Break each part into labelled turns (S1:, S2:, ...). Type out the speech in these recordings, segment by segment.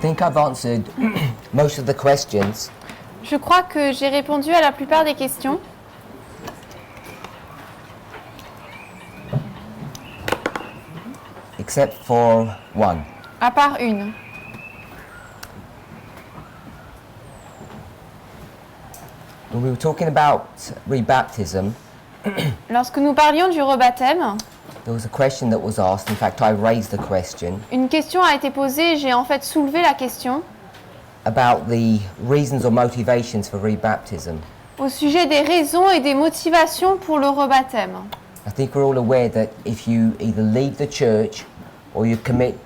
S1: think I've answered most of the questions.
S2: Je crois que j'ai répondu à la plupart des questions.
S1: Except for one.
S2: À part une.
S1: When we were talking about rebaptism,
S2: Lorsque nous parlions du rebaptême,
S1: there was a question that was asked. In fact, I raised the question
S2: une question a été posée, j'ai en fait soulevé la question
S1: about the reasons or motivations for rebaptism.
S2: au sujet des raisons et des motivations pour le rebaptême.
S1: I think we're all aware that if you either leave the church or you commit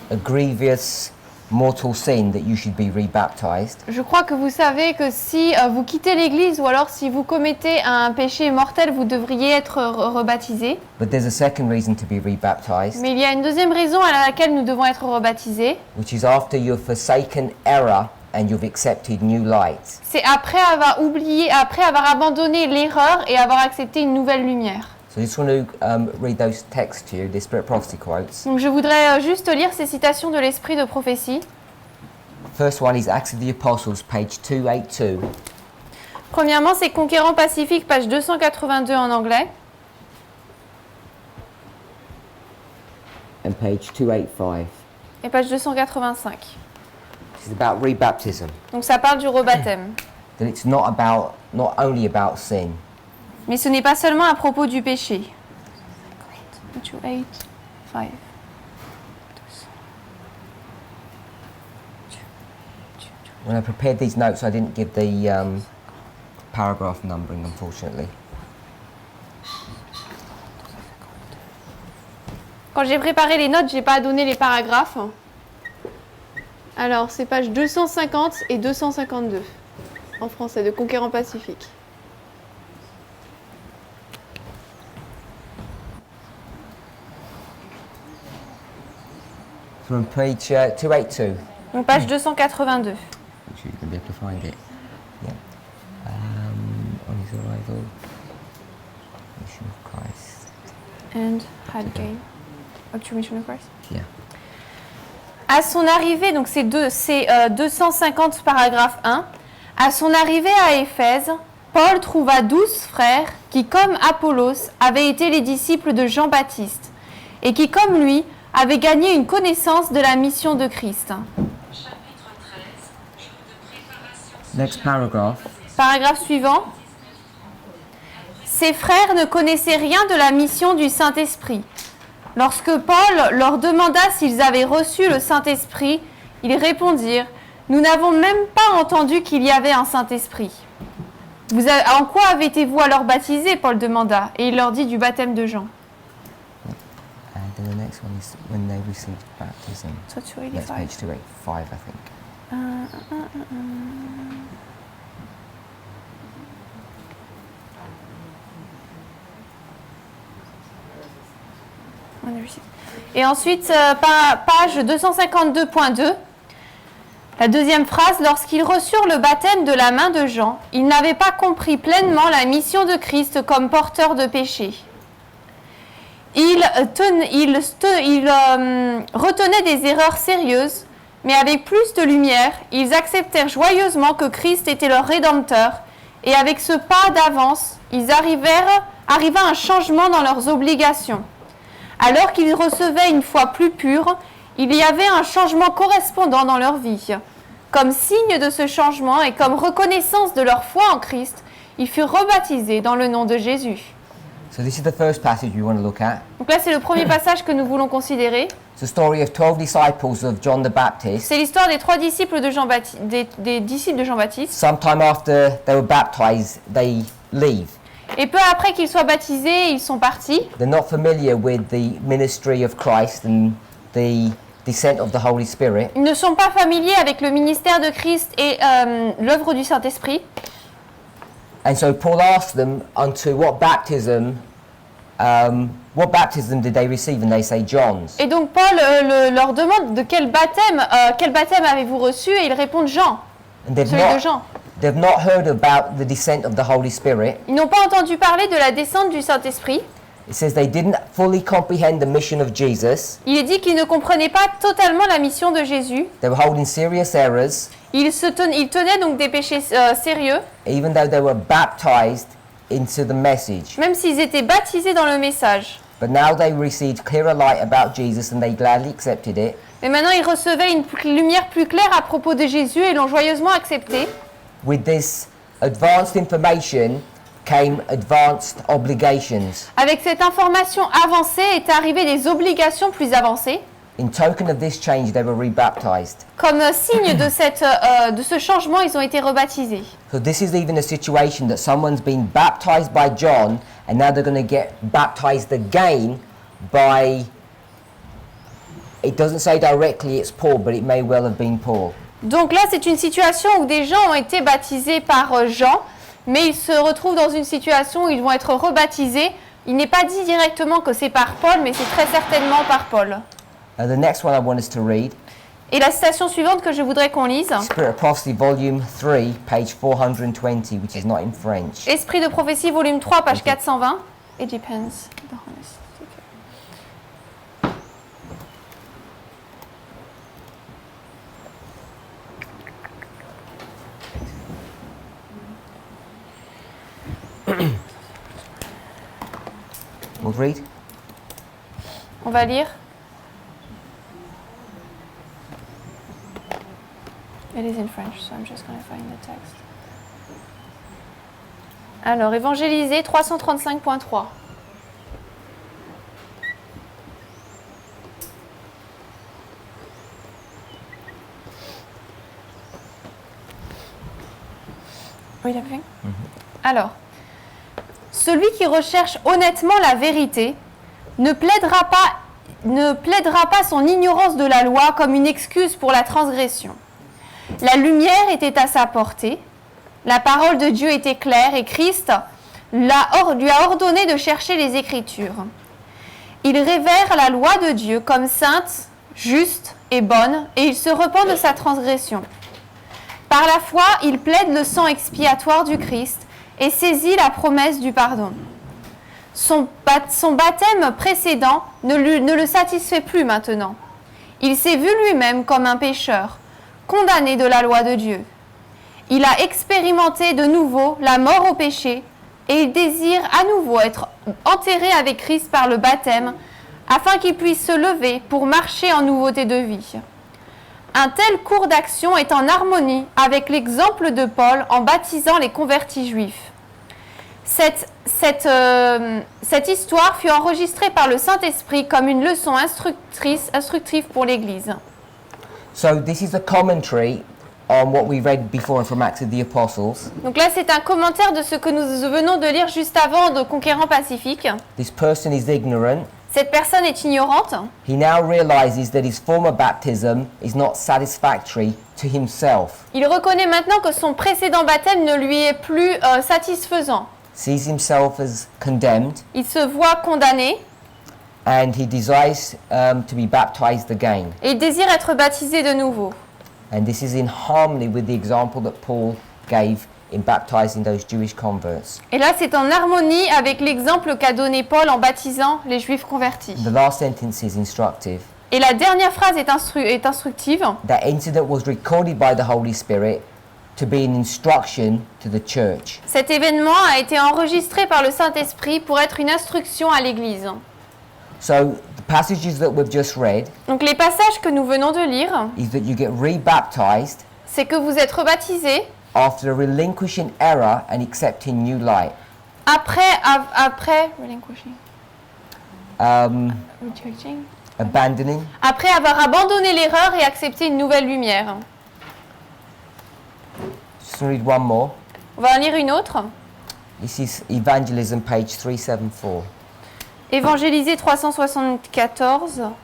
S1: a grievous mortal sin, that you should be rebaptized.
S2: Je crois que vous savez que si vous quittez l'Église ou alors si vous commettez un péché mortel, vous devriez être rebaptisé.
S1: But there's a second reason to be rebaptized,
S2: Mais il y a une deuxième raison à laquelle nous devons être rebaptisés.
S1: which is after you've forsaken error and you've accepted new light.
S2: C'est après avoir oublié, après avoir abandonné l'erreur et avoir accepté une nouvelle lumière.
S1: So I just want to read those texts to you, the Spirit Prophecy quotes.
S2: Donc je voudrais juste lire ces citations de l'Esprit de prophétie.
S1: First one is Acts of the Apostles, page 282.
S2: Premièrement, c'est Conquérant Pacifique, page 282 en anglais.
S1: And page 285.
S2: Et page 285.
S1: This is about rebaptism.
S2: Donc ça parle du rebaptême.
S1: That it's not only about sin.
S2: Mais ce n'est pas seulement à propos du péché. 285.
S1: When I prepared these notes, I didn't give the paragraph numbering, unfortunately.
S2: Quand j'ai préparé les notes, j'ai pas donné les paragraphes. Alors, c'est page 250 et 252 en français de Conquérant Pacifique.
S1: From page 282.
S2: Donc page 282.
S1: Which you're going to be able to find it. Yeah. On his arrival, Mission of Christ.
S2: And had gain. Up to Mission of Christ.
S1: Yeah.
S2: À son arrivée, donc c'est 250 paragraphe 1. À son arrivée à Éphèse, Paul trouva 12 frères qui, comme Apollos, avaient été les disciples de Jean-Baptiste et qui, comme lui, avaient gagné une connaissance de la mission de Christ.
S1: Next paragraph.
S2: Paragraphe suivant. Ces frères ne connaissaient rien de la mission du Saint-Esprit. Lorsque Paul leur demanda s'ils avaient reçu le Saint-Esprit, ils répondirent « Nous n'avons même pas entendu qu'il y avait un Saint-Esprit. » En quoi avez-vous alors baptisé ? Paul demanda, et il leur dit du baptême de Jean.
S1: And then the next one is when they received baptism.
S2: So
S1: That's page 285, I think.
S2: Et ensuite, page 252.2, la deuxième phrase, lorsqu'ils reçurent le baptême de la main de Jean, ils n'avaient pas compris pleinement la mission de Christ comme porteur de péché. Ils retenaient des erreurs sérieuses, mais avec plus de lumière, ils acceptèrent joyeusement que Christ était leur Rédempteur, et avec ce pas d'avance, arriva un changement dans leurs obligations. Alors qu'ils recevaient une foi plus pure, il y avait un changement correspondant dans leur vie. Comme signe de ce changement et comme reconnaissance de leur foi en Christ, ils furent rebaptisés dans le nom de Jésus.
S1: So this is the first passage we want to look at.
S2: Donc là, c'est le premier passage que nous voulons considérer.
S1: It's the story of 12 disciples of John the Baptist.
S2: C'est l'histoire des 3 disciples de Jean-Baptiste, des disciples de Jean-Baptiste.
S1: Sometime after they were baptized, they leave.
S2: Et peu après qu'ils soient baptisés, ils sont partis.
S1: They're not familiar with the ministry of Christ and the descent of the Holy Spirit.
S2: Ils ne sont pas familiers avec le ministère de Christ et l'œuvre du Saint-Esprit.
S1: And so Paul asked them unto what baptism did they receive? And they say John's.
S2: Et donc Paul leur demande de quel baptême avez-vous reçu, et ils répondent Jean,
S1: And they've
S2: celui de Jean.
S1: They've not heard about the descent of the Holy Spirit.
S2: Ils n'ont pas entendu parler de la descente du Saint-Esprit.
S1: It says they didn't fully comprehend the mission of Jesus.
S2: Il est dit qu'ils ne comprenaient pas totalement la mission de Jésus.
S1: They were holding serious errors,
S2: Ils tenaient donc des péchés sérieux,
S1: even though they were baptized into the message.
S2: même s'ils étaient baptisés dans le message.
S1: But now they received clearer light about Jesus and they gladly accepted it.
S2: Mais maintenant, ils recevaient une lumière plus claire à propos de Jésus et l'ont joyeusement accepté.
S1: With this advanced information came advanced obligations.
S2: Avec cette information avancée est arrivée des obligations plus avancées.
S1: In token of this change, they were rebaptized.
S2: Comme signe de ce changement, ils ont été rebaptisés.
S1: So this is even a situation that someone's been baptized by John and now they're going to get baptized again by, it doesn't say directly it's Paul, but it may well have been Paul.
S2: Donc là, c'est une situation où des gens ont été baptisés par Jean, mais ils se retrouvent dans une situation où ils vont être rebaptisés. Il n'est pas dit directement que c'est par Paul, mais c'est très certainement par Paul.
S1: The next one I want us to read,
S2: Et la citation suivante que je voudrais qu'on lise,
S1: Spirit of Prophecy, Volume 3, page 420, which is not in French.
S2: Esprit de prophétie, volume 3, page 420. It depends.
S1: We'll read.
S2: On va lire. It is in French, so I'm just going to find the text. Alors, évangéliser 335.3. Oui, t'as fait Alors, celui qui recherche honnêtement la vérité ne plaidera pas son ignorance de la loi comme une excuse pour la transgression. La lumière était à sa portée, la parole de Dieu était claire et Christ lui a ordonné de chercher les Écritures. Il révère la loi de Dieu comme sainte, juste et bonne et il se repent de sa transgression. Par la foi, il plaide le sang expiatoire du Christ et saisit la promesse du pardon. Son baptême précédent ne le satisfait plus maintenant. Il s'est vu lui-même comme un pécheur, condamné de la loi de Dieu. Il a expérimenté de nouveau la mort au péché et il désire à nouveau être enterré avec Christ par le baptême afin qu'il puisse se lever pour marcher en nouveauté de vie. Un tel cours d'action est en harmonie avec l'exemple de Paul en baptisant les convertis juifs. Cette histoire fut enregistrée par le Saint-Esprit comme une leçon instructive pour l'Église.
S1: So this is a commentary on what we read before from Acts of the Apostles.
S2: Donc là, c'est un commentaire de ce que nous venons de lire juste avant de Conquérant Pacifique.
S1: This person is ignorant.
S2: Cette personne est ignorante.
S1: He now realizes that his former baptism is not satisfactory to himself.
S2: Il reconnaît maintenant que son précédent baptême ne lui est plus satisfaisant.
S1: Sees himself as condemned,
S2: Il se voit condamné
S1: and he desires to be baptized again.
S2: et il désire être baptisé de nouveau.
S1: And this is in harmony with the example that Paul gave in baptizing those Jewish converts.
S2: Et là, c'est en harmonie avec l'exemple qu'a donné Paul en baptisant les Juifs convertis.
S1: The last sentence is instructive.
S2: Et la dernière phrase est instructive.
S1: That incident was recorded by the Holy Spirit to be an instruction to the church.
S2: Cet événement a été enregistré par le Saint-Esprit pour être une instruction à l'Église.
S1: So the passages that we've just read
S2: Donc les passages que nous venons de lire,
S1: is that you get rebaptized
S2: c'est que vous êtes rebaptisés
S1: after relinquishing error and accepting new light.
S2: après relinquishing, rejecting.
S1: Abandoning.
S2: Après avoir abandonné l'erreur et accepté une nouvelle lumière.
S1: Just read one more.
S2: On va en lire une autre.
S1: This is Evangelism, page 374.
S2: Évangéliser 374.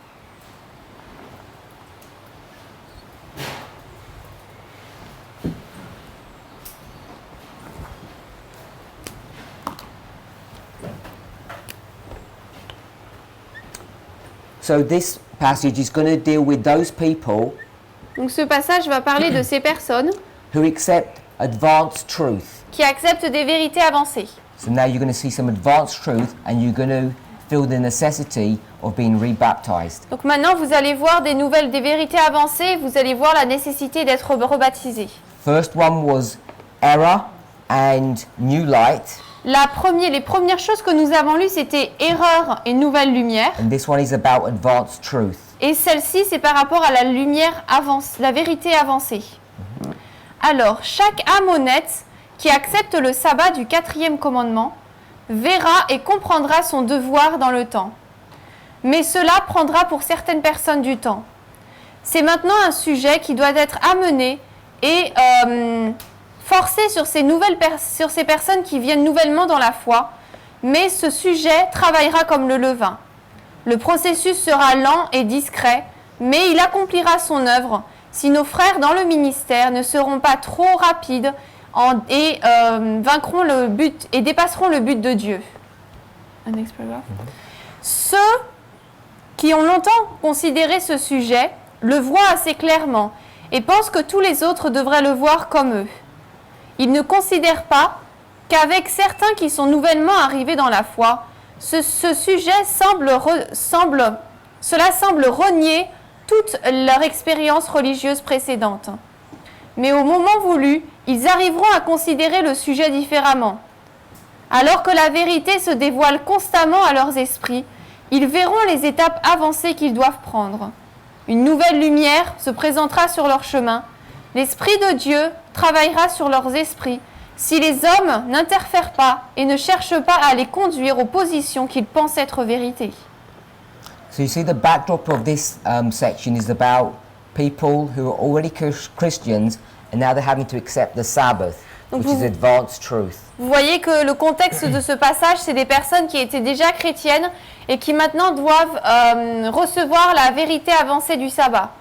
S1: So this passage is going to deal with those people
S2: Donc ce passage va parler de ces personnes
S1: who accept advanced truth.
S2: qui acceptent des vérités avancées.
S1: So now you're going to see some advanced truth and you're going to feel the necessity of being rebaptized.
S2: Donc maintenant, vous allez voir des nouvelles, des vérités avancées, vous allez voir la nécessité d'être rebaptisé.
S1: First one was error and new light,
S2: Les premières choses que nous avons lues, c'était erreur et nouvelle lumière.
S1: and this one is about advanced truth.
S2: Et celle-ci, c'est par rapport à la lumière la vérité avancée. Alors, chaque âme honnête qui accepte le sabbat du 4e commandement verra et comprendra son devoir dans le temps. Mais cela prendra pour certaines personnes du temps. C'est maintenant un sujet qui doit être amené et forcé sur ces personnes qui viennent nouvellement dans la foi, mais ce sujet travaillera comme le levain. Le processus sera lent et discret, mais il accomplira son œuvre si nos frères dans le ministère ne seront pas trop rapides et vaincront le but et dépasseront le but de Dieu. Ceux qui ont longtemps considéré ce sujet le voient assez clairement et pensent que tous les autres devraient le voir comme eux. Ils ne considèrent pas qu'avec certains qui sont nouvellement arrivés dans la foi, ce sujet semble renier toute leur expérience religieuse précédente. Mais au moment voulu, ils arriveront à considérer le sujet différemment. Alors que la vérité se dévoile constamment à leurs esprits, ils verront les étapes avancées qu'ils doivent prendre. Une nouvelle lumière se présentera sur leur chemin. L'Esprit de Dieu travaillera sur leurs esprits si les hommes n'interfèrent pas et ne cherchent pas à les conduire aux positions qu'ils pensent être vérité.
S1: So you see, the backdrop of this section is about people who are already Christians and now they're having to accept the Sabbath,
S2: Donc
S1: which is advanced truth.
S2: Vous voyez que le contexte de ce passage, c'est des personnes qui étaient déjà chrétiennes et qui maintenant doivent recevoir la vérité avancée du sabbat.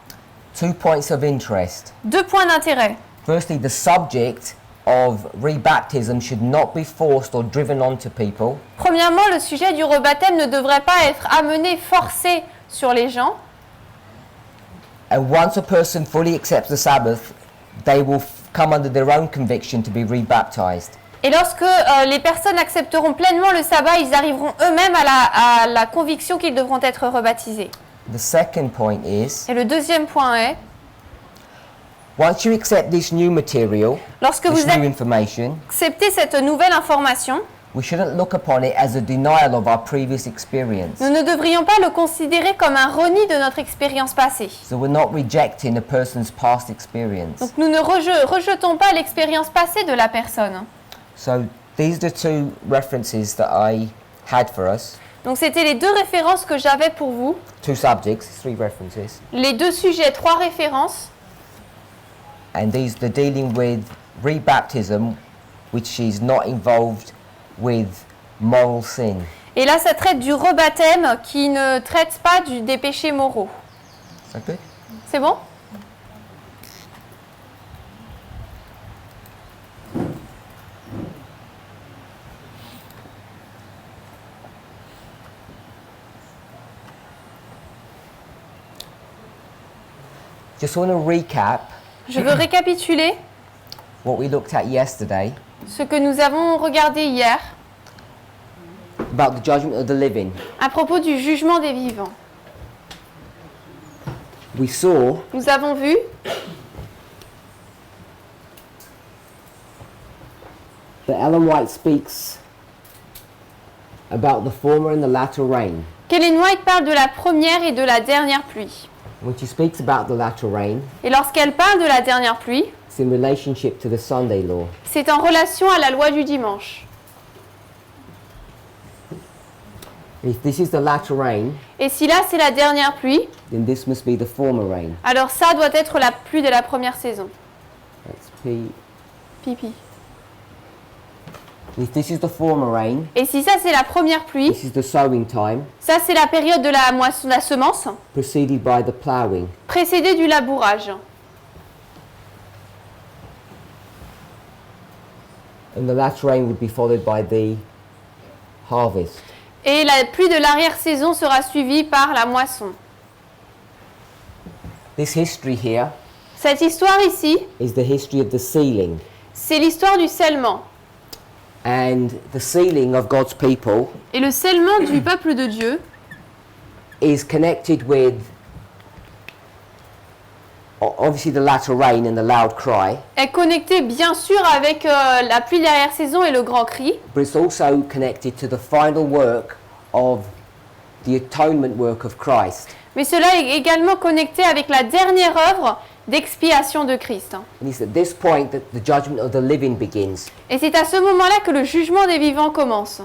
S1: 2 points of interest.
S2: 2 points d'intérêt.
S1: Firstly, the subject of rebaptism should not be forced or driven onto people.
S2: Premièrement, le sujet du rebaptême ne devrait pas être amené, forcé sur les gens.
S1: And once a person fully accepts the Sabbath, they will come under their own conviction to be rebaptized.
S2: Et lorsque les personnes accepteront pleinement le sabbat, ils arriveront eux-mêmes à la conviction qu'ils devront être rebaptisés.
S1: The second point is,
S2: Et le deuxième point est,
S1: once you accept this new material,
S2: lorsque
S1: this
S2: vous
S1: new information,
S2: acceptez cette nouvelle information,
S1: we shouldn't look upon it as a denial of our previous experience.
S2: nous ne devrions pas le considérer comme un reni de notre expérience passée.
S1: So we're not rejecting a person's past experience.
S2: Donc nous ne rejetons pas l'expérience passée de la personne.
S1: So these are the 2 references that I had for us.
S2: Donc c'était les 2 références que j'avais pour vous.
S1: 2 subjects, 3 references.
S2: Les 2 sujets, 3 références.
S1: And these are dealing with rebaptism, which is not involved with moral sin.
S2: Et là, ça traite du rebaptême qui ne traite pas des péchés moraux.
S1: Is that good?
S2: C'est bon?
S1: Just want to recap
S2: Je veux récapituler
S1: what we looked at yesterday
S2: ce que nous avons regardé hier
S1: about the judgment of the living.
S2: à propos du jugement des vivants.
S1: We saw
S2: Nous avons vu
S1: that Ellen White speaks about the former and the latter rain.
S2: qu'Ellen White parle de la première et de la dernière pluie.
S1: When she speaks about the latter rain,
S2: Et lorsqu'elle parle de la dernière pluie,
S1: it's in relationship to the Sunday law.
S2: c'est en relation à la loi du dimanche.
S1: If this is the latter rain,
S2: Et si là c'est la dernière pluie,
S1: then this must be the former rain.
S2: alors ça doit être la pluie de la première saison.
S1: That's P.
S2: Pipi.
S1: If this is the former rain,
S2: Et si ça c'est la première pluie,
S1: this is the sowing time,
S2: ça c'est la période de la moisson, de la semence,
S1: preceded by the ploughing.
S2: précédée du labourage.
S1: And the latter rain would be followed by the harvest.
S2: Et la pluie de l'arrière-saison sera suivie par la moisson.
S1: This history here
S2: Cette histoire ici,
S1: is the history of the sealing.
S2: c'est l'histoire du scellement.
S1: And the sealing of God's people
S2: Et le scellement du peuple de Dieu
S1: is connected with obviously the latter rain and the loud cry,
S2: est connecté bien sûr avec la pluie de l'arrière-saison et le grand cri,
S1: but it's also connected to the final work of the atonement work of Christ.
S2: mais cela est également connecté avec la dernière œuvre d'expiation de Christ.
S1: And it's at this point that the judgment of the living begins.
S2: Et c'est à ce moment-là que le jugement des vivants commence.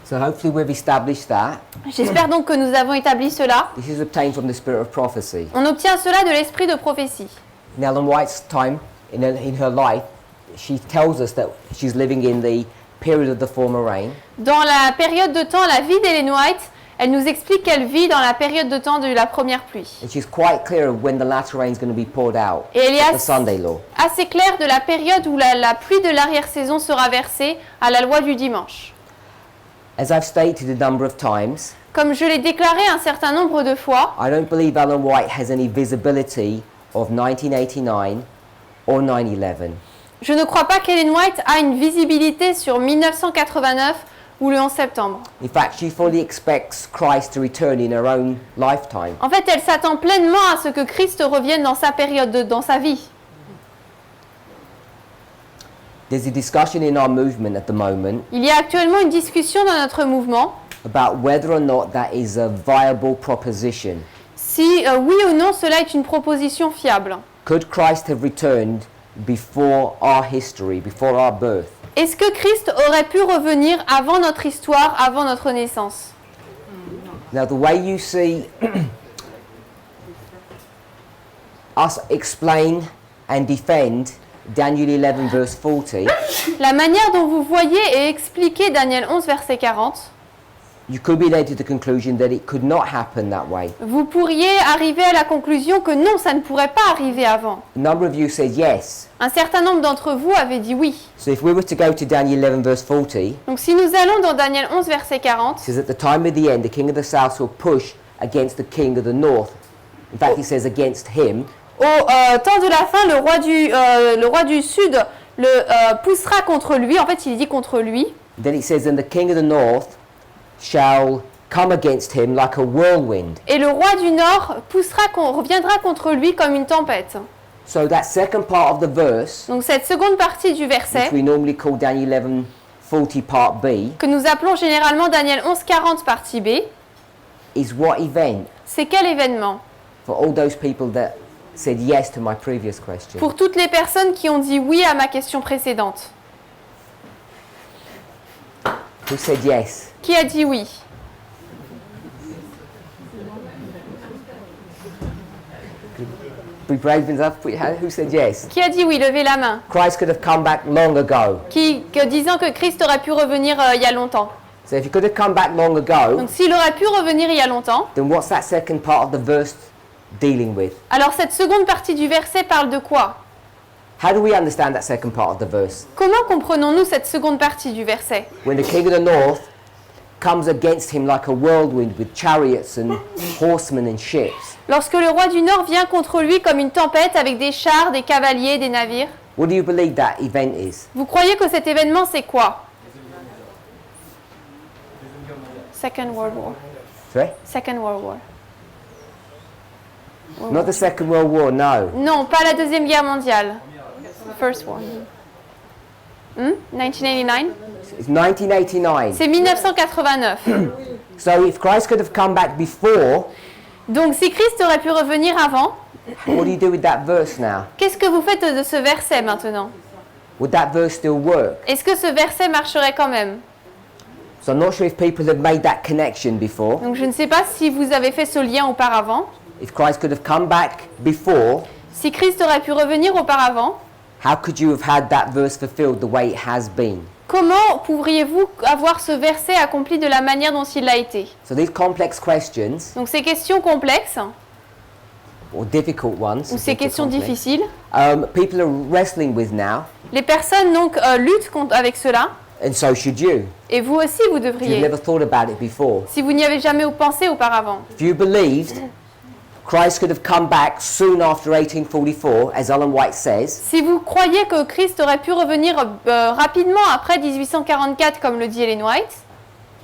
S1: So hopefully we've established that.
S2: J'espère donc que nous avons établi cela.
S1: This is obtained from the spirit of prophecy.
S2: On obtient cela de l'esprit de prophétie.
S1: In Ellen White's time, in her life, she tells us that she's living in the period of the former rain.
S2: Dans la période de temps, la vie d'Ellen White, elle nous explique qu'elle vit dans la période de temps de la première pluie.
S1: And she's quite clear of when the latter rain is going to be poured out.
S2: Et elle est
S1: The Sunday law.
S2: assez claire de la période où la pluie de l'arrière-saison sera versée à la loi du dimanche.
S1: As I've stated a number of times,
S2: Comme je l'ai déclaré un certain nombre de fois,
S1: I don't believe Ellen White has any visibility of 1989 or 9/11.
S2: je ne crois pas qu'Ellen White a une visibilité sur 1989 ou le 11 septembre.
S1: In fact, she fully expects Christ to return in her own lifetime.
S2: En fait, elle s'attend pleinement à ce que Christ revienne dans sa période, dans sa vie.
S1: There's a discussion in our movement at the moment
S2: Il y a actuellement une discussion dans notre mouvement
S1: about whether or not that is a viable proposition.
S2: si oui ou non cela est une proposition fiable.
S1: Could Christ have returned before our history, before our birth?
S2: Est-ce que Christ aurait pu revenir avant notre histoire, avant notre naissance?
S1: Now, the way you see us explain and defend Daniel 11 verse 40,
S2: La manière dont vous voyez et expliquez Daniel 11, verset 40,
S1: you could be led to the conclusion that it could not happen that way.
S2: vous pourriez arriver à la conclusion que non, ça ne pourrait pas arriver avant.
S1: A number of you said yes.
S2: Un certain nombre d'entre vous avaient dit oui.
S1: So if we were to go to Daniel 11 verse 40,
S2: Donc si nous allons dans Daniel 11, verset 40,
S1: it says at the time of the end, the king of the south will push against the king of the north. In fact, it says against him.
S2: au temps de la fin, le roi du Sud le poussera contre lui. En fait, il dit contre lui.
S1: Then it says, and the king of the north shall come against him like a whirlwind.
S2: Et le roi du Nord reviendra contre lui comme une tempête.
S1: So that second part of the verse,
S2: Donc cette seconde partie du
S1: which
S2: verset,
S1: we normally call Daniel 11 40 part B,
S2: que nous appelons généralement Daniel 11, 40 partie B,
S1: is what event
S2: c'est quel événement?
S1: for all those people that said yes to my previous question?
S2: Pour toutes les personnes qui ont dit oui à ma question précédente.
S1: Who said yes?
S2: Qui a dit oui?
S1: Be brave enough. Who said yes?
S2: Qui a dit oui? Levez la main.
S1: Christ could have come back long ago.
S2: Disant que Christ aurait pu revenir il y a longtemps.
S1: So if he could have come back long ago,
S2: Donc s'il aurait pu revenir il y a longtemps,
S1: then what's that second part of the verse dealing with?
S2: alors cette seconde partie du verset parle de quoi?
S1: How do we understand that second part of the verse?
S2: Comment comprenons-nous cette seconde partie du verset?
S1: When the king of the north comes against him like a whirlwind with chariots and horsemen and ships.
S2: Lorsque le roi du Nord vient contre lui comme une tempête avec des chars, des cavaliers, des navires,
S1: What do you believe that event is?
S2: vous croyez que cet événement c'est quoi? Second World War.
S1: Sorry?
S2: Second World War.
S1: Not the Second World War, no.
S2: Non, pas la Deuxième Guerre mondiale. First War. 1989?
S1: It's 1989.
S2: C'est 1989.
S1: So if Christ could have come back before,
S2: Donc si Christ aurait pu revenir avant,
S1: what do you do with that verse now?
S2: qu'est-ce que vous faites de ce verset maintenant?
S1: Would that verse still work?
S2: Est-ce que ce verset marcherait quand même?
S1: So I'm not sure if people have made that connection before.
S2: Donc je ne sais pas si vous avez fait ce lien auparavant.
S1: If Christ could have come back before,
S2: Si Christ aurait pu revenir auparavant,
S1: how could you have had that verse fulfilled the way it has been?
S2: comment pourriez-vous avoir ce verset accompli de la manière dont il l'a été?
S1: So these complex questions,
S2: Donc ces questions complexes,
S1: or difficult ones,
S2: ou ces questions difficiles,
S1: people are wrestling with now,
S2: les personnes donc luttent avec cela,
S1: and so should you.
S2: et vous aussi vous
S1: If you've
S2: devriez,
S1: never thought about it before.
S2: si vous n'y avez jamais pensé auparavant.
S1: If you believed Christ could have come back soon after 1844, as Ellen White says,
S2: Si vous croyez que Christ aurait pu revenir rapidement après 1844, comme le dit Ellen White,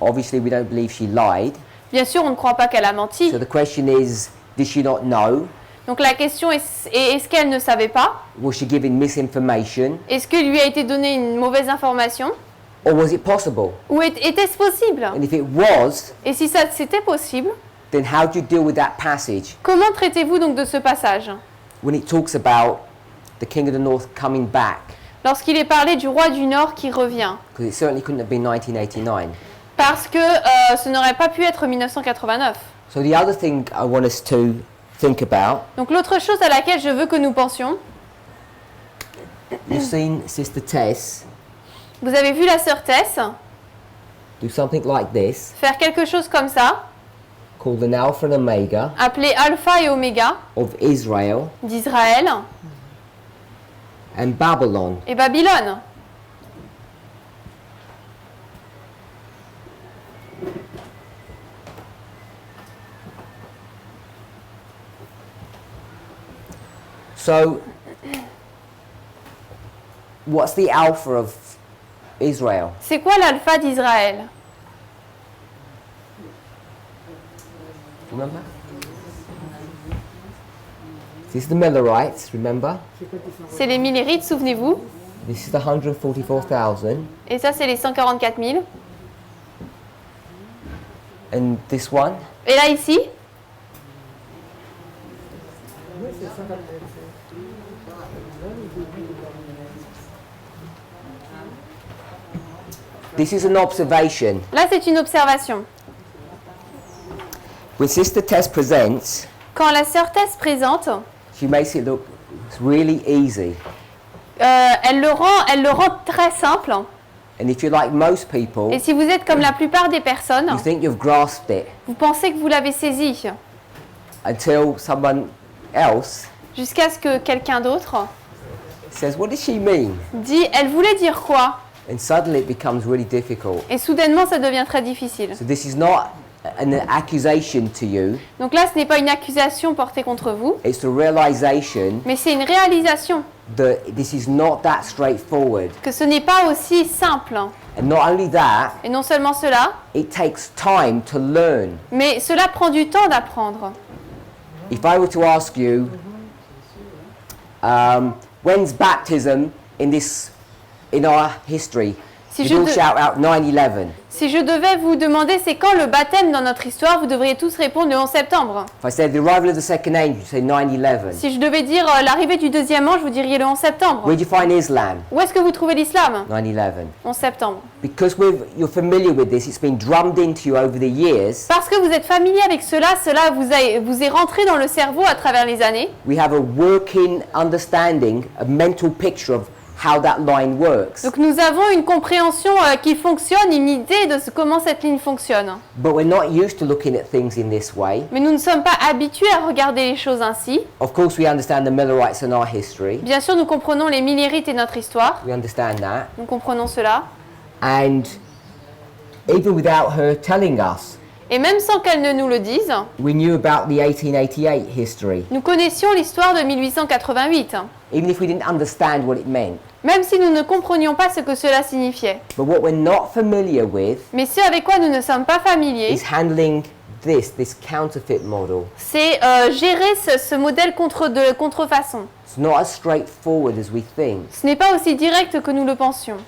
S1: obviously we don't believe she lied.
S2: bien sûr, on ne croit pas qu'elle a menti.
S1: So the question is, did she not know?
S2: Donc la question est-ce qu'elle ne savait pas?
S1: Was she given misinformation?
S2: Est-ce que lui a été donné une mauvaise information?
S1: Or was it possible?
S2: Ou était-ce possible?
S1: And if it was,
S2: Et si ça c'était possible,
S1: then how do you deal with that passage
S2: comment traitez-vous donc de ce passage?
S1: when it talks about the king of the north coming back?
S2: Lorsqu'il est parlé du roi du Nord qui revient.
S1: Because it certainly couldn't have been 1989.
S2: Parce que ce n'aurait pas pu être 1989.
S1: So the other thing I want us to think about,
S2: Donc l'autre chose à laquelle je veux que nous pensions,
S1: you've seen Sister Tess
S2: vous avez vu la sœur Tess
S1: do something like this,
S2: faire quelque chose comme ça,
S1: called an Alpha and Omega
S2: appelé Alpha et Oméga
S1: of Israel
S2: d'Israël
S1: and Babylon.
S2: et Babylone.
S1: So, what's the Alpha of Israel?
S2: C'est quoi l'Alpha d'Israël?
S1: Remember? This is the Millerites, remember?
S2: C'est les Millérites, souvenez-vous.
S1: This is the 144,000.
S2: Et ça, c'est les 144 000.
S1: And this one?
S2: Et là, ici,
S1: This is an observation.
S2: là, c'est une observation.
S1: When Sister Tess presents,
S2: Quand la sœur Tess présente,
S1: she makes it look really easy.
S2: elle le rend très simple.
S1: And if you're like most people,
S2: Et si vous êtes comme la plupart des personnes,
S1: you think you've grasped it
S2: vous pensez que vous l'avez saisi,
S1: until someone else
S2: jusqu'à ce que quelqu'un d'autre
S1: says, what does she mean?
S2: dit « Elle voulait dire quoi ?»
S1: And suddenly it becomes really difficult.
S2: Et soudainement, ça devient très difficile.
S1: So this is not an accusation to you,
S2: Donc là, ce n'est pas une accusation portée contre vous,
S1: it's the realization
S2: mais c'est une réalisation
S1: that this is not that straightforward.
S2: que ce n'est pas aussi simple.
S1: And not only that,
S2: Et non seulement cela,
S1: it takes time to learn.
S2: mais cela prend du temps d'apprendre.
S1: If I were to ask you, when's baptism in our history?
S2: Si
S1: You'd
S2: je
S1: all
S2: de-
S1: shout out 9/11.
S2: Si je devais vous demander c'est quand le baptême dans notre histoire, vous devriez tous répondre le 11 septembre.
S1: If I said the arrival of the second angel, you'd say 9/11.
S2: Si je devais dire l'arrivée du deuxième ange, vous diriez le 11 septembre.
S1: Where'd you find Islam?
S2: Où est-ce que vous trouvez l'islam?
S1: 9/11.
S2: 11 septembre.
S1: Because you're familiar with this, it's been drummed into you over the years.
S2: Parce que vous êtes familier avec cela, cela vous est rentré dans le cerveau à travers les années.
S1: We have a working understanding, a mental picture of how that line works.
S2: Donc nous avons une compréhension qui fonctionne, une idée de comment cette ligne fonctionne.
S1: But we're not used to looking at things in this way.
S2: Mais nous ne sommes pas habitués à regarder les choses ainsi.
S1: Of course, we understand the Millerites and our history.
S2: Bien sûr, nous comprenons les Millérites et notre histoire.
S1: We understand that.
S2: Nous comprenons cela.
S1: And even without her telling us,
S2: Et même sans qu'elle ne nous le dise,
S1: we knew about the 1888 history,
S2: nous connaissions l'histoire de 1888.
S1: even if we didn't understand what it meant.
S2: Même si nous ne comprenions pas ce que cela signifiait.
S1: But what we're not familiar with
S2: Mais ce avec quoi nous ne sommes pas familiers,
S1: is handling this counterfeit model.
S2: c'est gérer ce modèle de contrefaçon.
S1: It's not as straightforward as we think.
S2: Ce n'est pas aussi direct que nous le pensions.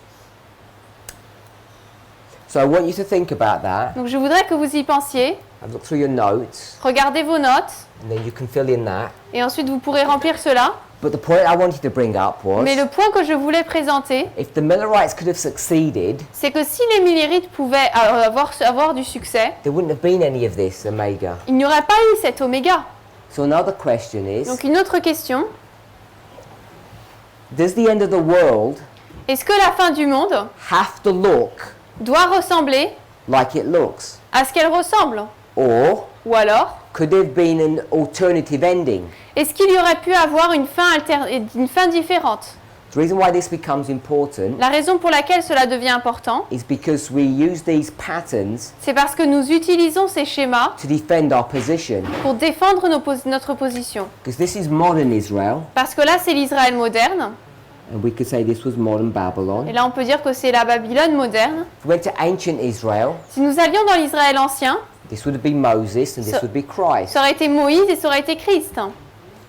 S1: So I want you to think about that.
S2: Donc je voudrais que vous y pensiez,
S1: Have a look through your notes,
S2: regardez vos notes,
S1: and then you can fill in that.
S2: et ensuite vous pourrez remplir cela.
S1: But the point I wanted to bring up was,
S2: Mais le point que je voulais présenter,
S1: if the Millerites could have succeeded,
S2: c'est que si les Millérites pouvaient avoir du succès,
S1: there wouldn't have been any of this Omega.
S2: il n'y aurait pas eu cet oméga.
S1: So another question is,
S2: Donc une autre question,
S1: does the end of the world
S2: est-ce que la fin du monde
S1: have to look
S2: doit ressembler
S1: like it looks?
S2: à ce qu'elle ressemble?
S1: Or
S2: Ou alors,
S1: could there have been an alternative ending?
S2: est-ce qu'il y aurait pu avoir une fin différente?
S1: The reason why this becomes important
S2: La raison pour laquelle cela devient important,
S1: is because we use these patterns
S2: c'est parce que nous utilisons ces schémas
S1: to defend our position.
S2: pour défendre notre position.
S1: Because this is modern Israel,
S2: Parce que là, c'est l'Israël moderne,
S1: and we could say this was modern
S2: et
S1: Babylon.
S2: là, on peut dire que c'est la Babylone moderne.
S1: If we went to ancient Israel,
S2: Si nous allions dans l'Israël ancien,
S1: this would have been Moses and this
S2: So-
S1: would be Christ.
S2: ça aurait été Moïse et ça aurait été Christ.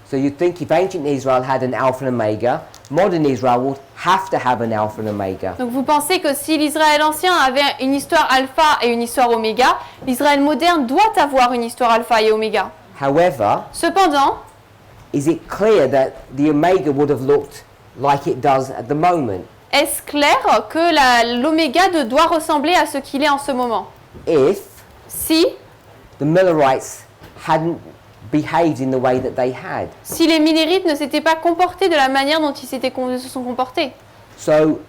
S1: So you'd think if ancient Israel had an Alpha and Omega, modern Israel would have to have an Alpha and Omega.
S2: Donc vous pensez que si l'Israël ancien avait une histoire alpha et une histoire oméga, l'Israël moderne doit avoir une histoire alpha et oméga.
S1: However,
S2: Cependant,
S1: is it clear that the Omega would have looked like it does at the moment
S2: est-ce clair que l'oméga doit ressembler à ce qu'il est en ce moment?
S1: if
S2: Si
S1: the Millerites hadn't behaved in the way that they had?
S2: les Millérites ne s'étaient pas comportés de la manière dont ils se sont comportés.
S1: So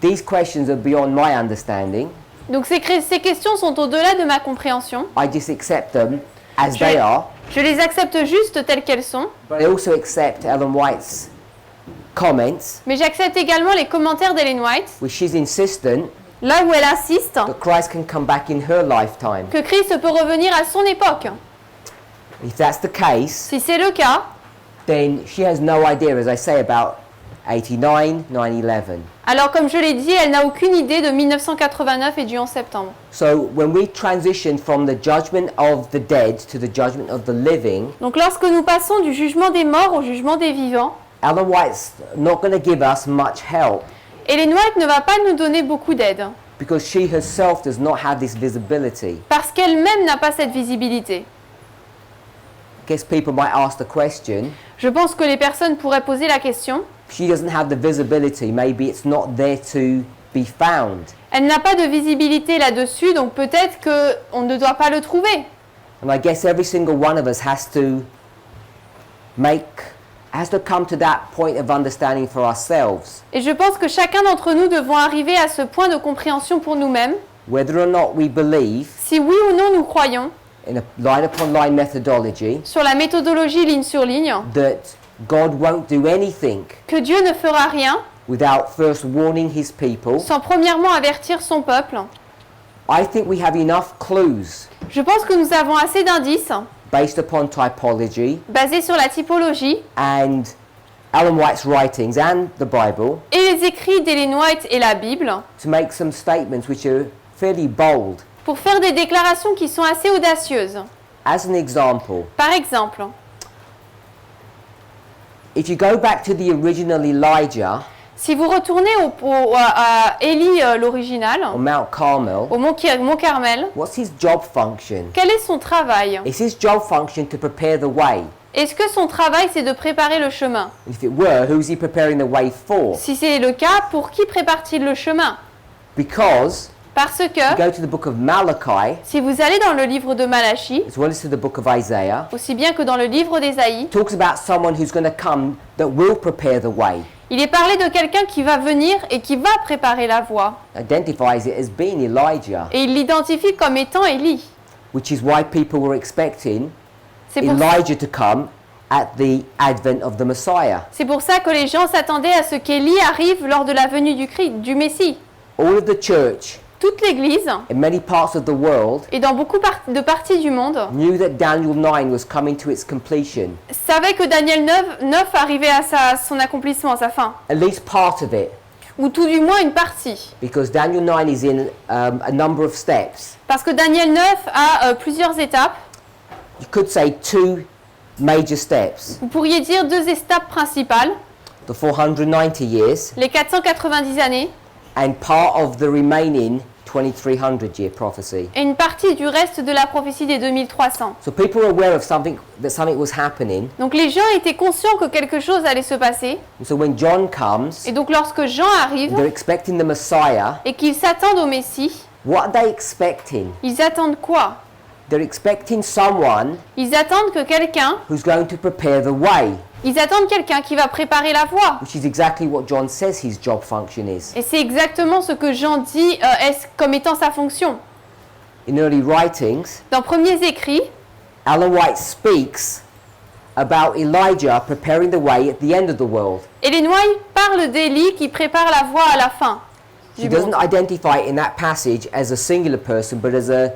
S1: these questions are beyond my understanding.
S2: Donc ces questions sont au-delà de ma compréhension.
S1: I just accept them as they are,
S2: Je les accepte juste telles qu'elles sont,
S1: but I also accept Ellen White's comments,
S2: mais j'accepte également les commentaires d'Ellen White,
S1: where she's insistent
S2: là où elle insiste
S1: that Christ can come back in her lifetime.
S2: que Christ peut revenir à son époque.
S1: If that's the case,
S2: Si c'est le cas,
S1: then she has no idea, as I say, about 89, 9/11.
S2: alors comme je l'ai dit, elle n'a aucune idée de 1989 et du 11 septembre.
S1: So when we transition from the judgment of the dead to the judgment of the living,
S2: Donc lorsque nous passons du jugement des morts au jugement des vivants,
S1: Ellen White's not going to give us much help
S2: Ellen White ne va pas nous donner beaucoup d'aide,
S1: because she herself does not have this visibility.
S2: parce qu'elle-même n'a pas cette visibilité.
S1: I guess people might ask the question,
S2: Je pense que les personnes pourraient poser la question,
S1: if she doesn't have the visibility, maybe it's not there to be found.
S2: elle n'a pas de visibilité là-dessus, donc peut-être qu'on ne doit pas le trouver.
S1: And I guess every single one of us has to come to that point of understanding for ourselves,
S2: Et je pense que chacun d'entre nous devons arriver à ce point de compréhension pour nous-mêmes,
S1: whether or not we believe
S2: si oui ou non nous croyons
S1: in a line upon line methodology
S2: sur la méthodologie ligne sur ligne,
S1: that God won't do anything
S2: que Dieu ne fera rien
S1: without first warning his people.
S2: sans premièrement avertir son peuple.
S1: I think we have enough clues
S2: Je pense que nous avons assez d'indices
S1: based upon typology
S2: basés sur la typologie
S1: and Ellen White's writings and the Bible
S2: et les écrits d'Ellen White et la Bible
S1: to make some statements which are fairly bold.
S2: pour faire des déclarations qui sont assez audacieuses.
S1: As an example,
S2: Par exemple,
S1: if you go back to the original Elijah
S2: si vous retournez à Élie l'original,
S1: on Mount Carmel,
S2: au Mont Carmel,
S1: what's his job function?
S2: quel est son travail?
S1: Is his job function to prepare the way?
S2: Est-ce que son travail c'est de préparer le chemin?
S1: If it were, who's he preparing the way for?
S2: Si c'est le cas, pour qui prépare-t-il le chemin?
S1: Because
S2: Parce
S1: you
S2: que
S1: go to the book of Malachi
S2: si vous allez dans le livre de Malachie,
S1: as well as to the book of Isaiah,
S2: aussi bien que dans le livre d'Ésaïe,
S1: it talks about someone who's going to come that will prepare the way.
S2: il est parlé de quelqu'un qui va venir et qui va préparer la voie.
S1: Identifies it as being Elijah,
S2: Et il l'identifie comme étant Élie.
S1: which is why people were expecting
S2: C'est pour,
S1: Elijah to come at the advent of the Messiah.
S2: c'est pour ça que les gens s'attendaient à ce qu'Élie arrive lors de la venue du Messie.
S1: All of the church
S2: Toute l'Église,
S1: in many parts of the world
S2: et dans beaucoup de parties du monde,
S1: knew that Daniel 9 was coming to its completion,
S2: savaient que Daniel 9 arrivait à son accomplissement, à sa fin.
S1: at least part of it,
S2: Ou tout du moins une partie.
S1: because Daniel 9 is in a number of steps.
S2: Parce que Daniel 9 a plusieurs étapes.
S1: You could say 2 major steps.
S2: Vous pourriez dire 2 étapes principales,
S1: The 490 years
S2: les 490 années
S1: and part of the remaining 2300 year prophecy.
S2: et une partie du reste de la prophétie des 2300.
S1: So people are aware of something was happening.
S2: Donc les gens étaient conscients que quelque chose allait se passer.
S1: And so when John comes,
S2: Et donc lorsque Jean arrive
S1: they're expecting the Messiah.
S2: et qu'ils s'attendent au Messie,
S1: What are they expecting?
S2: ils attendent quoi?
S1: They're expecting someone
S2: Ils attendent que quelqu'un,
S1: who's going to prepare the way,
S2: ils attendent quelqu'un qui va préparer la voie.
S1: which is exactly what John says his job function is.
S2: Et c'est exactement ce que Jean dit comme étant sa fonction.
S1: In early writings,
S2: Dans Premiers Écrits,
S1: Ellen White speaks about Elijah preparing the way at the end of the world.
S2: Et les Noailles parlent d'Élie qui prépare la voie à la fin
S1: She
S2: du
S1: doesn't
S2: monde.
S1: identify in that passage as a singular person, but as a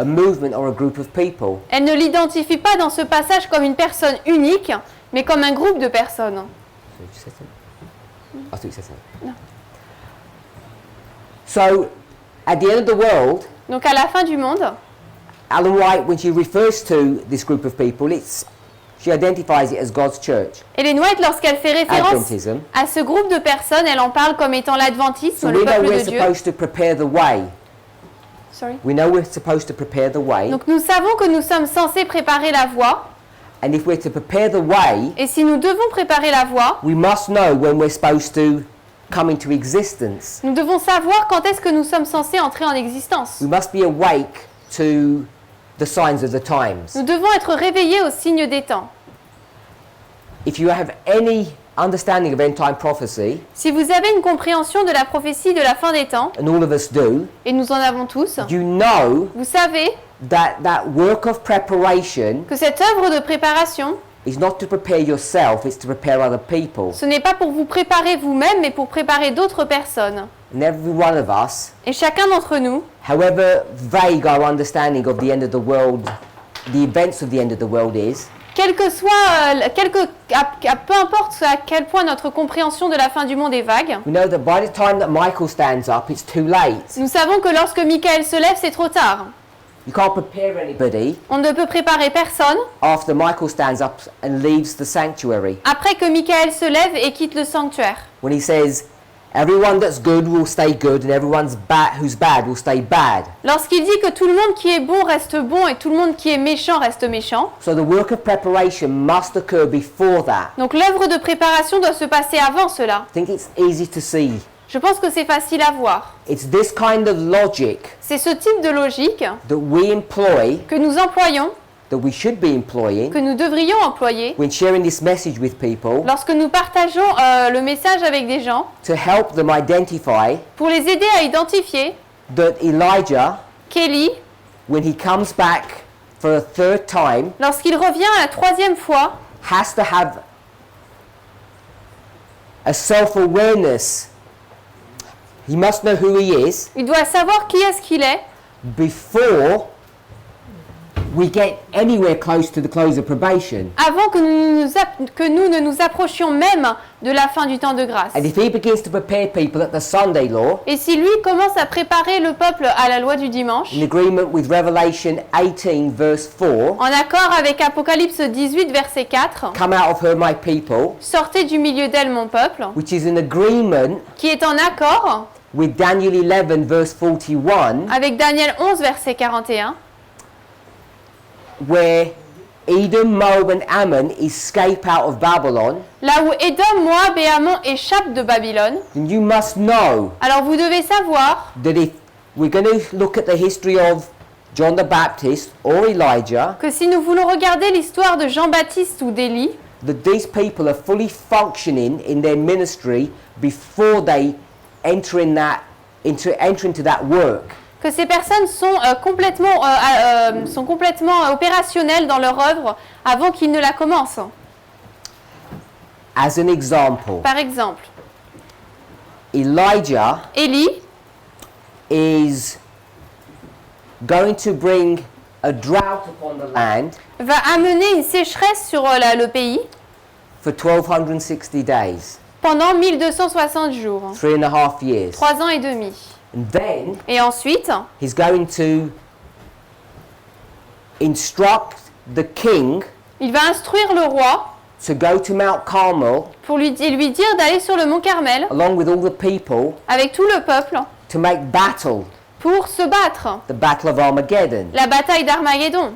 S1: movement or a group of people.
S2: Elle ne l'identifie pas dans ce passage comme une personne unique, mais comme un groupe de personnes.
S1: So, did you say something? I thought you said something.
S2: No.
S1: So, at the end of the world,
S2: Donc à la fin du monde,
S1: Ellen White, when she refers to this group of people, she identifies it as God's church.
S2: Ellen White, lorsqu'elle fait référence
S1: Adventism.
S2: à ce groupe de personnes, elle en parle comme étant l'adventisme,
S1: So
S2: le
S1: we know
S2: peuple
S1: we're
S2: de Dieu.
S1: supposed to prepare the way.
S2: Sorry.
S1: We know we're supposed to prepare the way.
S2: Donc nous savons que nous sommes censés préparer la voie,
S1: And if we're to prepare the way,
S2: et si nous devons préparer la voie,
S1: we must know when we're supposed to come into existence.
S2: nous devons savoir quand est-ce que nous sommes censés entrer en existence.
S1: We must be awake to the signs of the times.
S2: Nous devons être réveillés aux signes des temps.
S1: If you have any understanding of end time prophecy,
S2: Si vous avez une compréhension de la prophétie de la fin des temps,
S1: and all of us do,
S2: et nous en avons tous,
S1: you know
S2: vous savez
S1: that work of preparation
S2: que cette œuvre de préparation,
S1: is not to prepare yourself, it's to prepare other people.
S2: ce n'est pas pour vous préparer vous-même, mais pour préparer d'autres personnes.
S1: And every one of us,
S2: Et chacun d'entre nous,
S1: however vague our understanding of the end of the world, the events of the end of the world is,
S2: quel que soit, peu importe à quel point notre compréhension de la fin du monde est vague,
S1: we know that by the time that Michael stands up, it's too late.
S2: nous savons que lorsque Michael se lève, c'est trop tard.
S1: You can't prepare anybody
S2: On ne peut préparer personne
S1: after Michael stands up and leaves the sanctuary.
S2: après que Michael se lève et quitte le sanctuaire.
S1: When he says, everyone that's good will stay good and everyone's who's bad will stay bad.
S2: Lorsqu'il dit que tout le monde qui est bon reste bon et tout le monde qui est méchant reste méchant,
S1: So the work of preparation must occur before that.
S2: donc l'œuvre de préparation doit se passer avant cela.
S1: I think it's easy to see.
S2: Je pense que c'est facile à voir.
S1: It's this kind of logic
S2: C'est ce type de logique
S1: that we employ,
S2: que nous employons,
S1: that we should be employing
S2: que nous devrions employer
S1: when sharing this message with people
S2: lorsque nous partageons le message avec des gens
S1: to help them identify
S2: pour les aider à identifier
S1: that Elijah,
S2: qu'Élie,
S1: when he comes back for a third time,
S2: lorsqu'il revient à la troisième fois,
S1: has to have a self-awareness. He must know who he is
S2: il doit savoir qui est-ce qu'il est
S1: before we get anywhere close to the close of probation.
S2: avant que nous ne nous approchions même de la fin du temps de grâce.
S1: And if he begins to prepare people at the Sunday law,
S2: Et si lui commence à préparer le peuple à la loi du dimanche,
S1: in agreement with Revelation 18 verse 4,
S2: en accord avec Apocalypse 18, verset 4,
S1: come out of her my people,
S2: sortez du milieu d'elle mon peuple,
S1: which is in agreement
S2: qui est en accord
S1: with Daniel 11 verse 41,
S2: avec Daniel 11, verset 41,
S1: where Edom, Moab and Ammon escape out of Babylon,
S2: là où Édom, Moab et Ammon échappent de Babylone.
S1: then you must know
S2: Alors vous devez savoir
S1: that if we're going to look at the history of John the Baptist or Elijah,
S2: que si nous voulons regarder l'histoire de Jean-Baptiste ou d'Élie,
S1: that these people are fully functioning in their ministry before they enter into that work.
S2: que ces personnes sont complètement opérationnelles dans leur œuvre avant qu'ils ne la commencent.
S1: As an example,
S2: Par exemple,
S1: Elijah
S2: Élie
S1: is going to bring a drought upon the land
S2: va amener une sécheresse sur le pays
S1: for 1260 days,
S2: pendant 1260 jours,
S1: 3.5 years.
S2: 3 ans et demi.
S1: And then
S2: Et ensuite,
S1: he's going to instruct the king
S2: il va instruire le roi
S1: to go to Mount Carmel
S2: pour lui dire d'aller sur le mont Carmel
S1: along with all the people
S2: avec tout le peuple
S1: to make battle,
S2: pour se battre,
S1: the battle of Armageddon.
S2: la bataille d'Armageddon.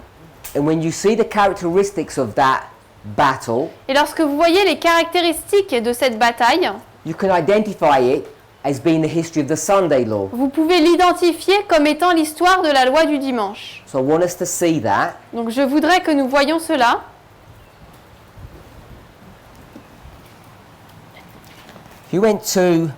S1: And when you see the characteristics of that battle,
S2: Et lorsque vous voyez les caractéristiques de cette bataille,
S1: you can identify it as being the history of the Sunday law.
S2: vous pouvez l'identifier comme étant l'histoire de la loi du dimanche.
S1: So I want us to see that.
S2: Donc je voudrais que nous voyions cela.
S1: If you went to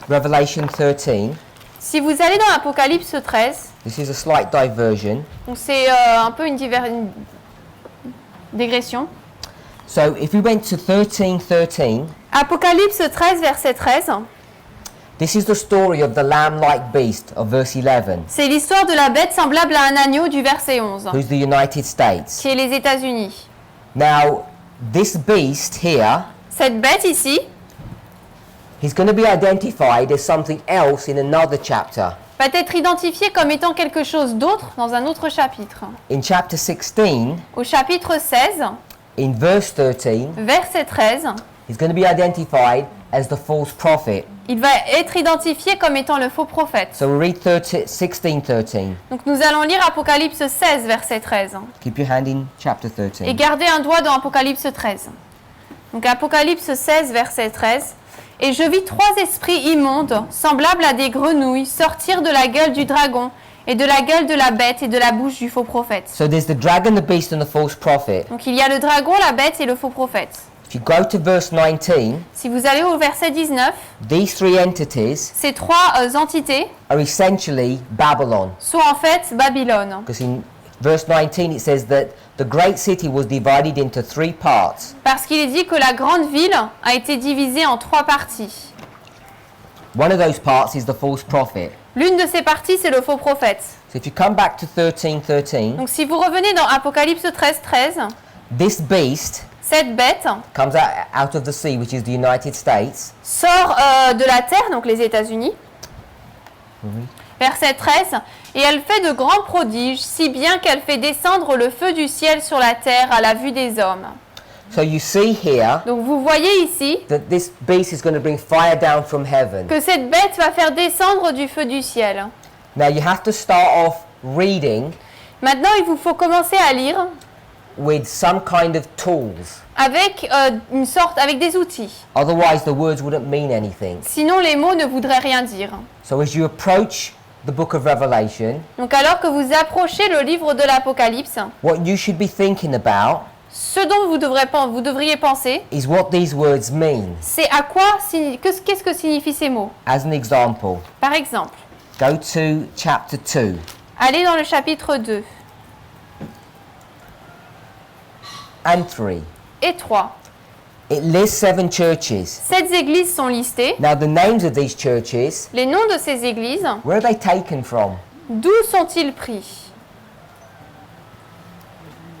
S1: Revelation 13,
S2: Si vous allez dans Apocalypse 13,
S1: this is a slight diversion.
S2: donc c'est un peu une Dégression.
S1: So if we went to 13:13,
S2: Apocalypse 13, verset 13.
S1: this is the story of the lamb-like beast of verse 11,
S2: C'est l'histoire de la bête semblable à un agneau du verset 11,
S1: who's the United States.
S2: qui est les États-Unis.
S1: Now, this beast here,
S2: Cette bête ici
S1: he's going to be identified as something else in another chapter.
S2: va être identifiée comme étant quelque chose d'autre dans un autre chapitre.
S1: In chapter 16,
S2: Au chapitre 16,
S1: in verse 13,
S2: verset 13,
S1: he's going to be identified as the false prophet.
S2: il va être identifié comme étant le faux prophète.
S1: So we read 16:13.
S2: Donc nous allons lire Apocalypse 16, verset 13.
S1: Keep your hand in chapter
S2: Et
S1: 13.
S2: gardez un doigt dans Apocalypse 13. Donc Apocalypse 16, verset 13. Et je vis 3 esprits immondes, semblables à des grenouilles, sortir de la gueule du dragon et de la gueule de la bête et de la bouche du faux prophète.
S1: So there's the dragon, the beast, and the false prophet.
S2: Donc il y a le dragon, la bête et le faux prophète.
S1: If you go to verse 19,
S2: Si vous allez au verset 19,
S1: these three entities
S2: ces 3 entités
S1: are essentially Babylon.
S2: sont en fait Babylone.
S1: Because in verse 19 it says that the great city was divided into 3 parts.
S2: Parce qu'il est dit que la grande ville a été divisée en 3 parties.
S1: One of those parts is the false prophet.
S2: L'une de ces parties, c'est le faux prophète.
S1: So if you come back to 13:13,
S2: Donc si vous revenez dans Apocalypse 13, 13,
S1: this beast
S2: cette bête
S1: comes out of the sea, which is the United States.
S2: sort de la terre, donc les États-Unis. Verset 13, et elle fait de grands prodiges, si bien qu'elle fait descendre le feu du ciel sur la terre à la vue des hommes.
S1: So you see here
S2: Donc vous voyez ici
S1: that this beast is going to bring fire down from heaven.
S2: que cette bête va faire descendre du feu du ciel.
S1: Now you have to start off reading
S2: Maintenant, il vous faut commencer à lire
S1: with some kind of tools.
S2: avec avec des outils.
S1: Otherwise the words wouldn't mean anything.
S2: Sinon, les mots ne voudraient rien dire.
S1: So as you approach the book of Revelation,
S2: Donc alors que vous approchez le livre de l'Apocalypse,
S1: what you should be thinking about
S2: ce dont vous devriez penser,
S1: is what these words mean.
S2: c'est qu'est-ce que signifient ces mots.
S1: As an example,
S2: Par exemple,
S1: go to chapter 2.
S2: allez dans le chapitre 2
S1: And 3.
S2: et 3.
S1: It lists 7 churches.
S2: 7 églises sont listées.
S1: Now the names of these churches,
S2: Les noms de ces églises,
S1: where are they taken from?
S2: d'où sont-ils pris?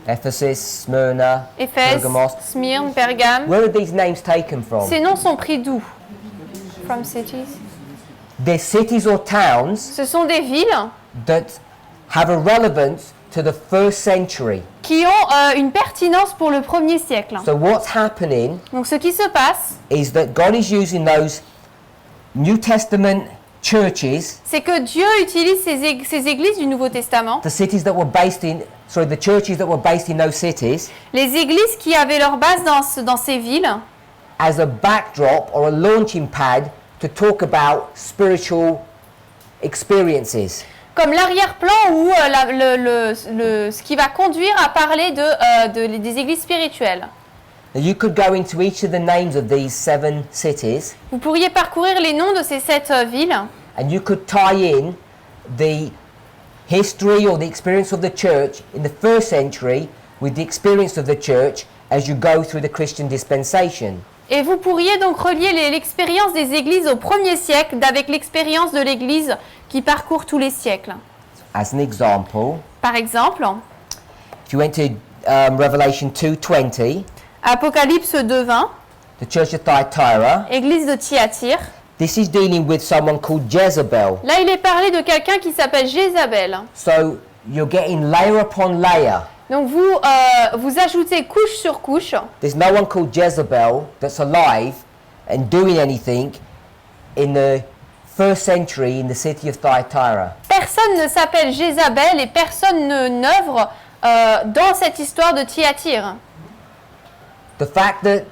S1: Ephesus, Smyrna,
S2: Éphèse,
S1: Pergamos.
S2: Smyrne, Pergame.
S1: Where are these names taken from?
S2: Ces noms sont pris d'où? From cities.
S1: They're cities or towns
S2: Ce sont des villes
S1: that have a relevance to the first century.
S2: qui ont une pertinence pour le 1er siècle.
S1: So what's happening
S2: Donc ce qui se passe,
S1: is that God is using those New Testament churches,
S2: c'est que Dieu utilise ces églises du Nouveau Testament,
S1: the cities that were based in, sorry, the churches that were based in those cities,
S2: les églises qui avaient leur base dans ces villes,
S1: as a backdrop or a launching pad to talk about spiritual experiences.
S2: comme l'arrière-plan ou ce qui va conduire à parler des églises spirituelles.
S1: Now you could go into each of the names of these 7 cities
S2: Vous pourriez parcourir les noms de ces 7 villes
S1: and you could tie in the history or the experience of the church in the first century with the experience of the church as you go through the Christian dispensation.
S2: et vous pourriez donc relier l'expérience des églises au 1er siècle avec l'expérience de l'église qui parcourt tous les siècles.
S1: As an example,
S2: Par exemple,
S1: if you went to Revelation 2:20,
S2: Apocalypse 2:20,
S1: the church of Thyatira,
S2: église de Thyatire.
S1: this is dealing with someone called Jezebel.
S2: Là, il est parlé de quelqu'un qui s'appelle Jézabel.
S1: So you're getting layer upon layer.
S2: Donc vous ajoutez couche sur couche.
S1: There's no one called Jezebel that's alive and doing anything in the first century in the city of Thyatira.
S2: Personne ne s'appelle Jézabel et personne n'œuvre dans cette histoire de Thyatire.
S1: The fact that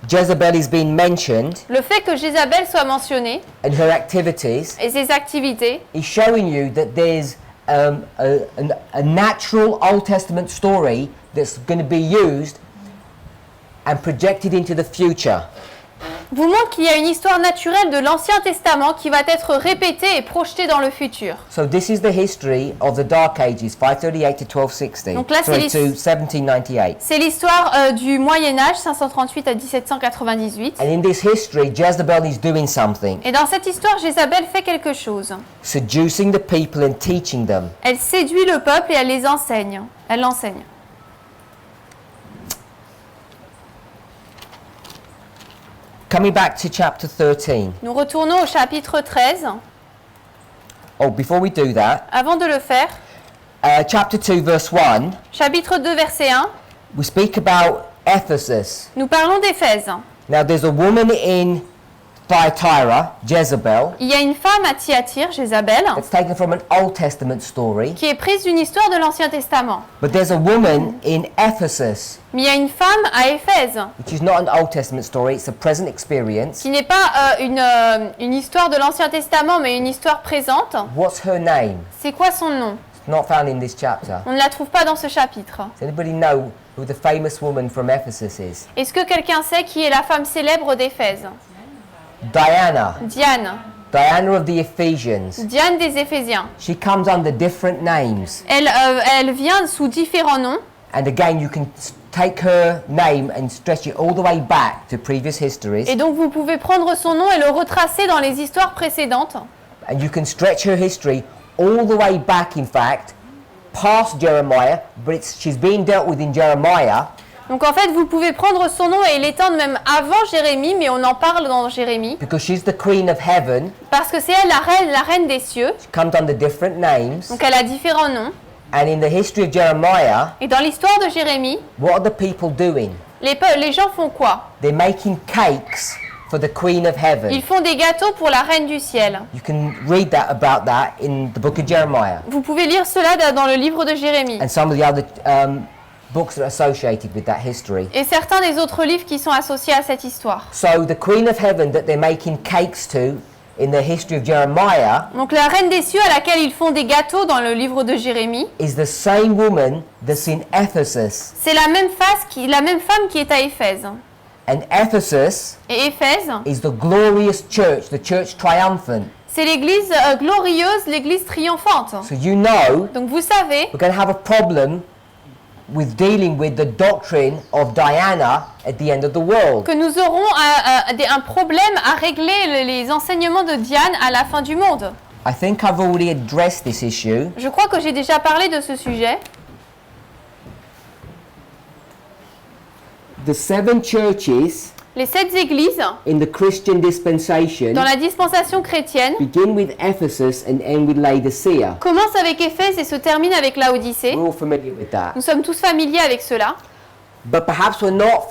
S1: Jezebel is being mentioned
S2: Le fait que Jézabel soit mentionnée
S1: and her activities
S2: et ses activités
S1: is showing you that there's a natural Old Testament story that's going to be used and projected into the future.
S2: vous montre qu'il y a une histoire naturelle de l'Ancien Testament qui va être répétée et projetée dans le futur.
S1: So this is the history of the Dark Ages, 538 to 1260.
S2: Donc là,
S1: Sorry,
S2: c'est
S1: to 1798.
S2: C'est l'histoire du Moyen Âge, 538 à 1798.
S1: And in this history, Jezebel is doing something,
S2: Et dans cette histoire, Jézabel fait quelque chose.
S1: seducing the people and teaching them.
S2: Elle séduit le peuple et elle les enseigne. Elle l'enseigne.
S1: Coming back to chapter 13.
S2: Nous retournons au chapitre 13.
S1: Oh, before we do that,
S2: Avant de le faire,
S1: chapter 2, verse 1,
S2: chapitre 2, verset 1,
S1: we speak about Ephesus.
S2: nous parlons d'Éphèse.
S1: Now, there's a woman in Thyatira, Jezebel,
S2: Il y a une femme à Thyatire, Jézabel,
S1: that's taken from an Old Testament story.
S2: qui est prise d'une histoire de l'Ancien Testament.
S1: But there's a woman in Ephesus,
S2: Mais il y a une femme à Éphèse,
S1: which is not an Old Testament story, it's a present experience.
S2: qui n'est pas une histoire de l'Ancien Testament, mais une histoire présente.
S1: What's her name?
S2: C'est quoi son nom?
S1: It's not found in this chapter.
S2: On ne la trouve pas dans ce chapitre.
S1: Does anybody know who the famous woman from Ephesus is?
S2: Est-ce que quelqu'un sait qui est la femme célèbre d'Éphèse?
S1: Diana.
S2: Diane.
S1: Diana of the Ephesians.
S2: Diane des Éphésiens.
S1: She comes under different names.
S2: Elle vient sous différents noms.
S1: And again, you can take her name and stretch it all the way back to previous histories.
S2: Et donc vous pouvez prendre son nom et le retracer dans les histoires précédentes.
S1: And you can stretch her history all the way back, in fact, past Jeremiah, but she's being dealt with in Jeremiah.
S2: Donc en fait, vous pouvez prendre son nom et l'étendre même avant Jérémie, mais on en parle dans Jérémie,
S1: Because she's the queen of heaven,
S2: parce que c'est elle la reine des cieux.
S1: she comes under different names.
S2: Donc elle a différents noms.
S1: And in the history of Jeremiah,
S2: Et dans l'histoire de Jérémie,
S1: what are the people doing?
S2: les gens font quoi?
S1: They're making cakes for the queen of heaven.
S2: Ils font des gâteaux pour la reine du ciel.
S1: You can read about that in the book of Jeremiah
S2: Vous pouvez lire cela dans le livre de Jérémie.
S1: and some of the other books that are associated with that history.
S2: Et certains des autres livres qui sont associés à cette histoire.
S1: So the queen of heaven that they're making cakes to in the history of Jeremiah
S2: Donc la reine des cieux à laquelle ils font des gâteaux dans le livre de Jérémie,
S1: is the same woman that's in Ephesus.
S2: c'est la même femme qui est à Éphèse.
S1: And Ephesus
S2: Et Éphèse,
S1: is the glorious church, the church triumphant.
S2: c'est l'église glorieuse, l'église triomphante.
S1: So you know
S2: Donc vous savez
S1: we're going to have a problem with dealing with the doctrine of Diana at the end of the world.
S2: que nous aurons un problème à régler les enseignements de Diane à la fin du monde.
S1: I think I've already addressed this issue.
S2: Je crois que j'ai déjà parlé de ce sujet.
S1: The 7 churches
S2: Les 7 églises
S1: in the Christian dispensation
S2: dans la dispensation chrétienne
S1: begin with Ephesus and end with Laodicea.
S2: commencent avec Éphèse et se terminent avec Laodicée.
S1: We're all familiar with that.
S2: Nous sommes tous familiers avec cela.
S1: But perhaps we're not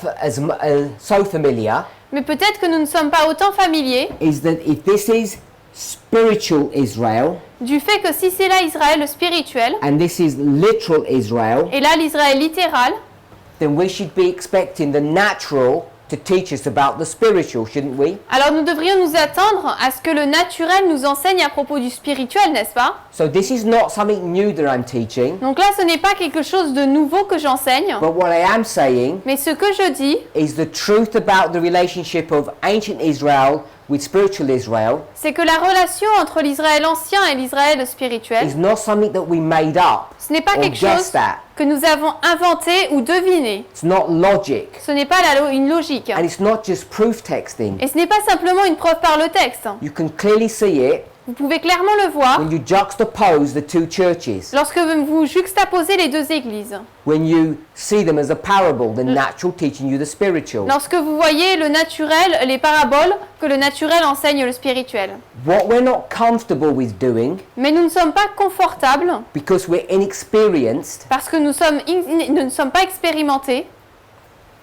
S1: so familiar
S2: Mais peut-être que nous ne sommes pas autant familiers
S1: is that if this is spiritual Israel
S2: du fait que si c'est là Israël le spirituel,
S1: and this is literal Israel,
S2: et là l'Israël littéral,
S1: then we should be expecting the natural to teach us about the spiritual, shouldn't we?
S2: alors nous devrions nous attendre à ce que le naturel nous enseigne à propos du spirituel, n'est-ce pas?
S1: So this is not something new that I'm teaching,
S2: Donc là, ce n'est pas quelque chose de nouveau que j'enseigne,
S1: but what I am saying
S2: mais ce que je dis,
S1: is the truth about the relationship of ancient Israel with spiritual Israel
S2: c'est que la relation entre l'Israël ancien et l'Israël spirituel,
S1: is not something that we made up
S2: ce n'est pas
S1: or
S2: quelque chose
S1: guessed at.
S2: que nous avons inventé ou deviné.
S1: It's not logic,
S2: Ce n'est pas une logique.
S1: and it's not just proof texting.
S2: Et ce n'est pas simplement une preuve par le texte.
S1: You can clearly see it
S2: Vous pouvez clairement le voir
S1: when you juxtapose the two churches,
S2: lorsque vous juxtaposez les deux églises.
S1: when you see them as a parable, the natural teaching you the spiritual.
S2: Lorsque vous voyez le naturel, les paraboles, que le naturel enseigne le spirituel.
S1: What we're not comfortable with doing,
S2: Mais nous ne sommes pas confortables
S1: because we're inexperienced,
S2: parce que nous ne sommes pas expérimentés.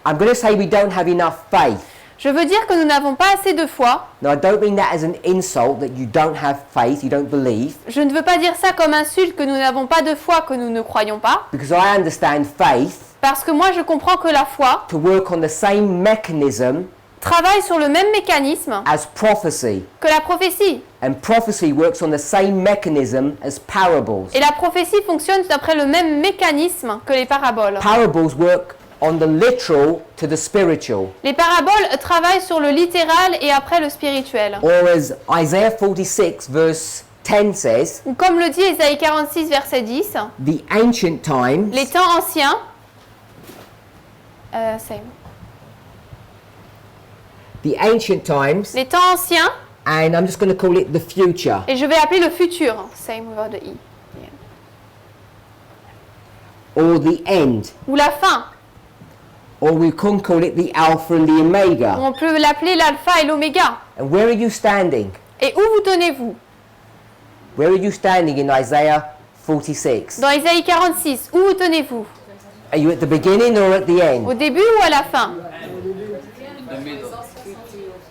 S1: I'm going to say we don't have enough faith.
S2: Je veux dire que nous n'avons pas assez de foi.
S1: Now, I don't mean that as an insult, that you don't have faith, you don't believe,
S2: Je ne veux pas dire ça comme insulte, que nous n'avons pas de foi, que nous ne croyons pas.
S1: because I understand faith
S2: Parce que moi, je comprends que la foi
S1: to work on the same mechanism
S2: travaille sur le même mécanisme
S1: as prophecy.
S2: que la prophétie.
S1: And prophecy works on the same mechanism as parables.
S2: Et la prophétie fonctionne d'après le même mécanisme que les paraboles.
S1: Parables work on the literal to the spiritual.
S2: Les paraboles travaillent sur le littéral et après le spirituel.
S1: Or as Isaiah 46 verse 10 says,
S2: Ou comme le dit Ésaïe 46, verset 10,
S1: the ancient times
S2: les temps anciens, same.
S1: the ancient times,
S2: Les temps anciens,
S1: and I'm just going to call it the future.
S2: et je vais appeler le futur, same without the i,
S1: Or the end.
S2: ou la fin,
S1: Or we can call it the Alpha and the
S2: ou
S1: Omega.
S2: on peut l'appeler l'alpha et l'oméga.
S1: And where are you standing?
S2: Et où vous tenez-vous?
S1: Where are you standing in Isaiah 46?
S2: Dans Ésaïe 46, où vous tenez-vous?
S1: Are you at the beginning or at the
S2: Au
S1: end?
S2: début ou à la fin?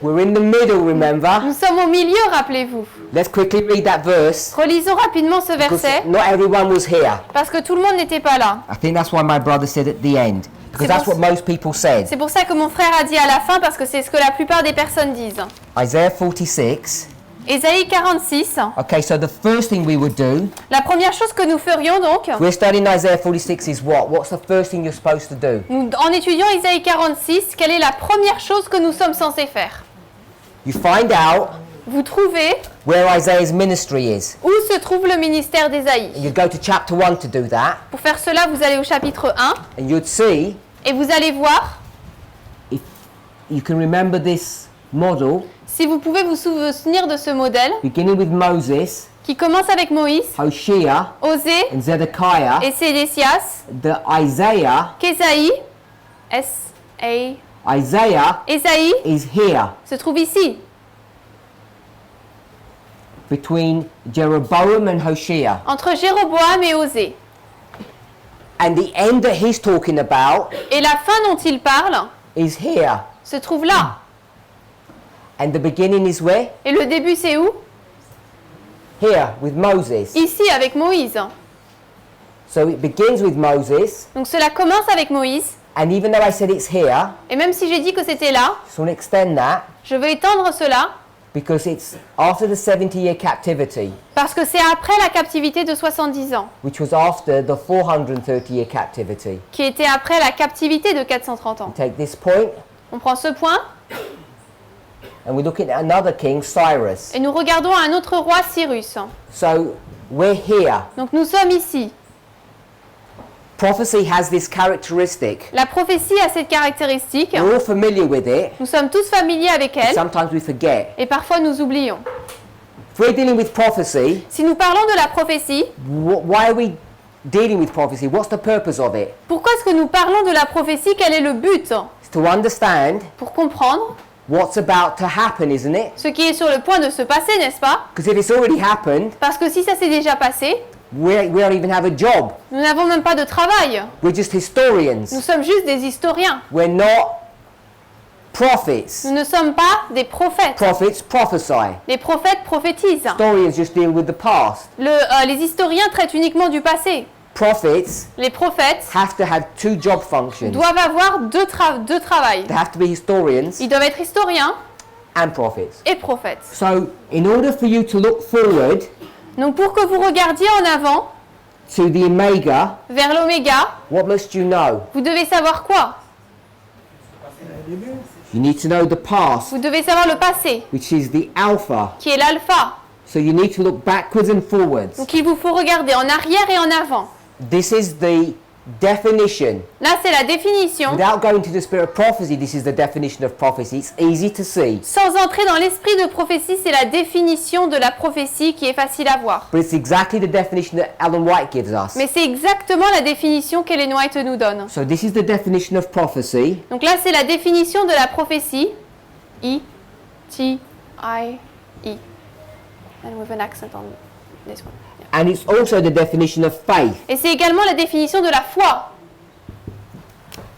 S1: We're in the middle, remember?
S2: Nous sommes au milieu, rappelez-vous.
S1: Let's quickly read that verse.
S2: Relisons rapidement ce
S1: Because
S2: verset,
S1: not everyone was here.
S2: parce que tout le monde n'était pas là.
S1: I think that's why my brother said at the end. Because
S2: C'est
S1: that's
S2: pour-
S1: what most people said.
S2: C'est pour ça que mon frère a dit à la fin, parce que c'est ce que la plupart des personnes disent.
S1: Isaiah 46.
S2: Ésaïe 46,
S1: Okay, so the first thing we would do,
S2: la première chose que nous ferions donc,
S1: we're studying Isaiah 46 is what? What's the first thing you're supposed to do?
S2: en étudiant Ésaïe 46, quelle est la première chose que nous sommes censés faire?
S1: You find out
S2: Vous trouvez
S1: where Isaiah's ministry is.
S2: où se trouve le ministère d'Ésaïe.
S1: And you go to chapter 1 to do that,
S2: Pour faire cela, vous allez au chapitre 1
S1: and you'd see,
S2: et vous allez voir,
S1: if you can remember this model,
S2: si vous pouvez vous souvenir de ce modèle,
S1: beginning with Moses,
S2: qui commence avec Moïse,
S1: Hoshea,
S2: Osée
S1: and Zedekiah,
S2: et Sédécias,
S1: the Isaiah,
S2: qu'Ésaïe, S-A,
S1: Isaiah
S2: Ésaïe
S1: is here,
S2: se trouve ici,
S1: between Jeroboam and Hoshea.
S2: entre Jéroboam et Osée.
S1: And the end that he's talking about
S2: Et la fin dont il parle
S1: is here.
S2: se trouve là.
S1: And the beginning is where?
S2: Et le début, c'est où?
S1: Here, with Moses.
S2: Ici, avec Moïse.
S1: So it begins with Moses,
S2: Donc cela commence avec Moïse.
S1: and even though I said it's here,
S2: Et même si j'ai dit que c'était là,
S1: just want to extend that,
S2: je veux étendre cela
S1: because it's after the 70-year captivity,
S2: parce que c'est après la captivité de 70 ans,
S1: which was after the 430-year captivity.
S2: qui était après la captivité de 430 ans.
S1: Take this point,
S2: On prend ce point
S1: and we're looking at another king, Cyrus.
S2: et nous regardons un autre roi, Cyrus.
S1: So we're here.
S2: Donc nous sommes ici.
S1: Prophecy has this characteristic.
S2: La prophétie a cette caractéristique.
S1: We're all familiar with it.
S2: Nous sommes tous familiers avec elle
S1: Sometimes we forget.
S2: et parfois nous oublions.
S1: If we're dealing with prophecy,
S2: Si nous parlons de la prophétie,
S1: why are we dealing with prophecy? What's the purpose of it?
S2: pourquoi est-ce que nous parlons de la prophétie? Quel est le but?
S1: It's to understand
S2: Pour comprendre
S1: what's about to happen, isn't it?
S2: ce qui est sur le point de se passer, n'est-ce pas?
S1: Because if it's already happened,
S2: Parce que si ça s'est déjà passé,
S1: we don't even have a job.
S2: nous n'avons même pas de travail.
S1: We're just historians.
S2: Nous sommes juste des historiens.
S1: We're not prophets.
S2: Nous ne sommes pas des prophètes.
S1: Prophets prophesy.
S2: Les prophètes prophétisent.
S1: Historians just deal with the past.
S2: Les historiens traitent uniquement du passé.
S1: Prophets
S2: Les prophètes
S1: have to have two job functions.
S2: doivent avoir deux travails.
S1: They have to be historians
S2: Ils doivent être historiens
S1: and prophets.
S2: et prophètes.
S1: So, in order for you to look forward
S2: Donc pour que vous regardiez en avant,
S1: to the Omega,
S2: vers l'oméga,
S1: what must you know?
S2: vous devez savoir quoi?
S1: You need to know the past,
S2: Vous devez savoir le passé,
S1: which is the Alpha.
S2: qui est l'alpha.
S1: So you need to look backwards and forwards.
S2: Donc il vous faut regarder en arrière et en avant.
S1: This is the definition.
S2: Là, c'est la définition.
S1: Without going to the spirit of prophecy, this is the definition of prophecy. It's easy to see.
S2: Sans entrer dans l'esprit de prophétie, c'est la définition de la prophétie qui est facile à voir.
S1: But it's exactly the definition that Ellen White gives us.
S2: Mais c'est exactement la définition qu'Ellen White nous donne.
S1: So this is the definition of prophecy.
S2: Donc là, c'est la définition de la prophétie. E-T-I-E. And with an accent on this one. Yeah.
S1: And it's also the definition of faith.
S2: Et c'est également la définition de la foi.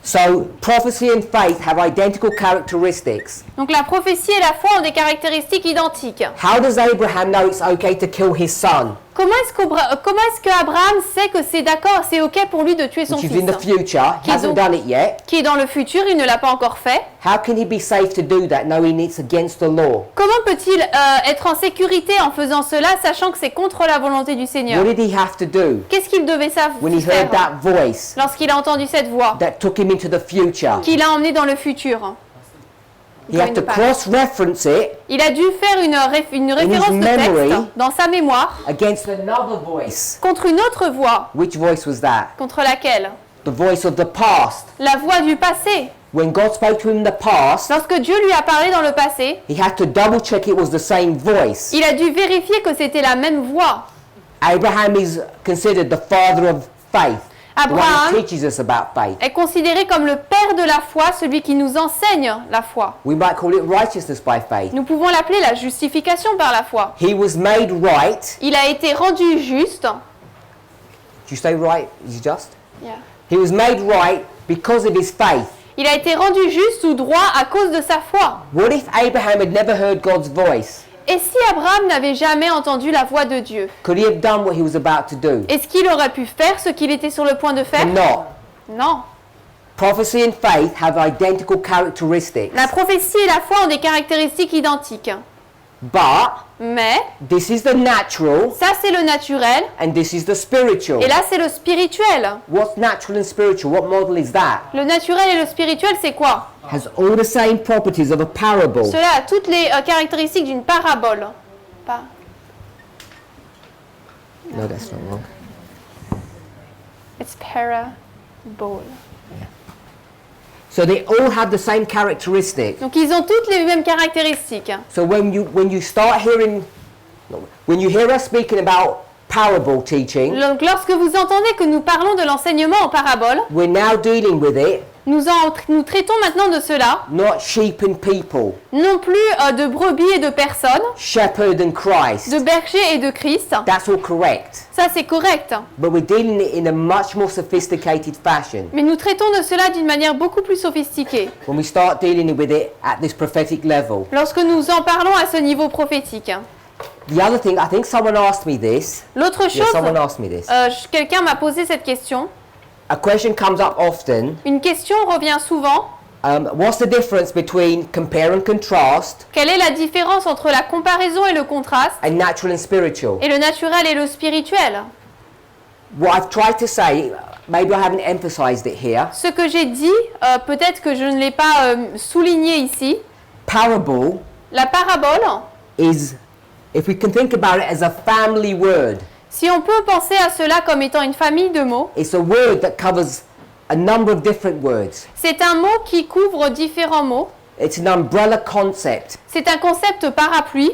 S1: So prophecy and faith have identical characteristics.
S2: Donc la prophétie et la foi ont des caractéristiques identiques.
S1: How does Abraham know it's okay to kill his son?
S2: Comment est-ce que Abraham sait que c'est d'accord, c'est ok pour lui de tuer son
S1: which is
S2: fils,
S1: in the future. He
S2: Qui
S1: hasn't
S2: donc-
S1: done it yet.
S2: qui est dans le futur, il ne l'a pas encore fait?
S1: How can he be safe to do that knowing it's against the law?
S2: Comment peut-il être en sécurité en faisant cela, sachant que c'est contre la volonté du Seigneur?
S1: What did he have to do
S2: Qu'est-ce qu'il devait
S1: when he
S2: faire
S1: heard that voice
S2: lorsqu'il a entendu cette voix
S1: that took him into the future?
S2: qui l'a emmené dans le futur?
S1: He had to cross-reference it
S2: Il a dû faire une référence de
S1: memory.
S2: texte dans sa mémoire
S1: against another voice.
S2: contre une autre voix.
S1: Which voice was that?
S2: Contre laquelle?
S1: The voice of the past.
S2: La voix du passé.
S1: When God spoke to him in the past,
S2: Lorsque Dieu lui a parlé dans le passé,
S1: he had to double check it was the same voice.
S2: il a dû vérifier que c'était la même voix.
S1: Abraham is considered the father of faith. The one
S2: Abraham
S1: who teaches us about faith.
S2: est considéré comme le père de la foi, celui qui nous enseigne la foi.
S1: We might call it righteousness by faith.
S2: Nous pouvons l'appeler la justification par la foi.
S1: He was made right.
S2: Il a été rendu juste.
S1: Do you say right? Is it just?
S2: Yeah.
S1: He was made right because of his faith.
S2: Il a été rendu juste ou droit à cause de sa foi.
S1: What if Abraham had never heard God's voice?
S2: Et si Abraham n'avait jamais entendu la voix de Dieu,
S1: Could he have done what he was about to do?
S2: est-ce qu'il aurait pu faire ce qu'il était sur le point de faire?
S1: Not.
S2: Non.
S1: Prophecy and faith have identical characteristics.
S2: La prophétie et la foi ont des caractéristiques identiques.
S1: But
S2: Mais
S1: this is the natural
S2: ça, c'est le naturel
S1: and this is the spiritual.
S2: et là, c'est le spirituel.
S1: What's natural and spiritual? What model is that?
S2: Le naturel et le spirituel, c'est quoi?
S1: Has all the same properties of a parable.
S2: Cela a toutes les caractéristiques d'une parabole. Pas.
S1: No, that's not wrong.
S2: It's parable.
S1: So they all have the same characteristics.
S2: Donc, ils ont toutes les mêmes caractéristiques.
S1: So when you start hearing, when you hear us speaking about parable teaching,
S2: Donc, lorsque vous entendez que nous parlons de l'enseignement en parabole,
S1: we're now dealing with it,
S2: nous traitons maintenant de cela,
S1: not sheep and people,
S2: non plus de brebis et de personnes,
S1: shepherd and Christ.
S2: de bergers et de Christ.
S1: That's all correct.
S2: Ça, c'est correct.
S1: But we're dealing it in a much more sophisticated fashion
S2: Mais nous traitons de cela d'une manière beaucoup plus sophistiquée.
S1: when we start dealing with it at this prophetic level.
S2: Lorsque nous en parlons à ce niveau prophétique.
S1: The other thing, I think someone asked me this.
S2: L'autre
S1: Yeah,
S2: chose,
S1: someone asked me this.
S2: quelqu'un m'a posé cette question.
S1: A question comes up often.
S2: Une question revient souvent.
S1: What's the difference between compare and contrast
S2: Quelle est la différence entre la comparaison et le contraste,
S1: and natural and spiritual?
S2: et le naturel et le spirituel?
S1: What I've tried to say, maybe I haven't emphasized it here.
S2: Ce que j'ai dit, peut-être que je ne l'ai pas souligné ici.
S1: Parable
S2: La parabole,
S1: is, if we can think about it as a family word,
S2: si on peut penser à cela comme étant une famille de mots,
S1: it's a word that covers a number of different words.
S2: c'est un mot qui couvre différents mots.
S1: It's an umbrella concept,
S2: C'est un concept parapluie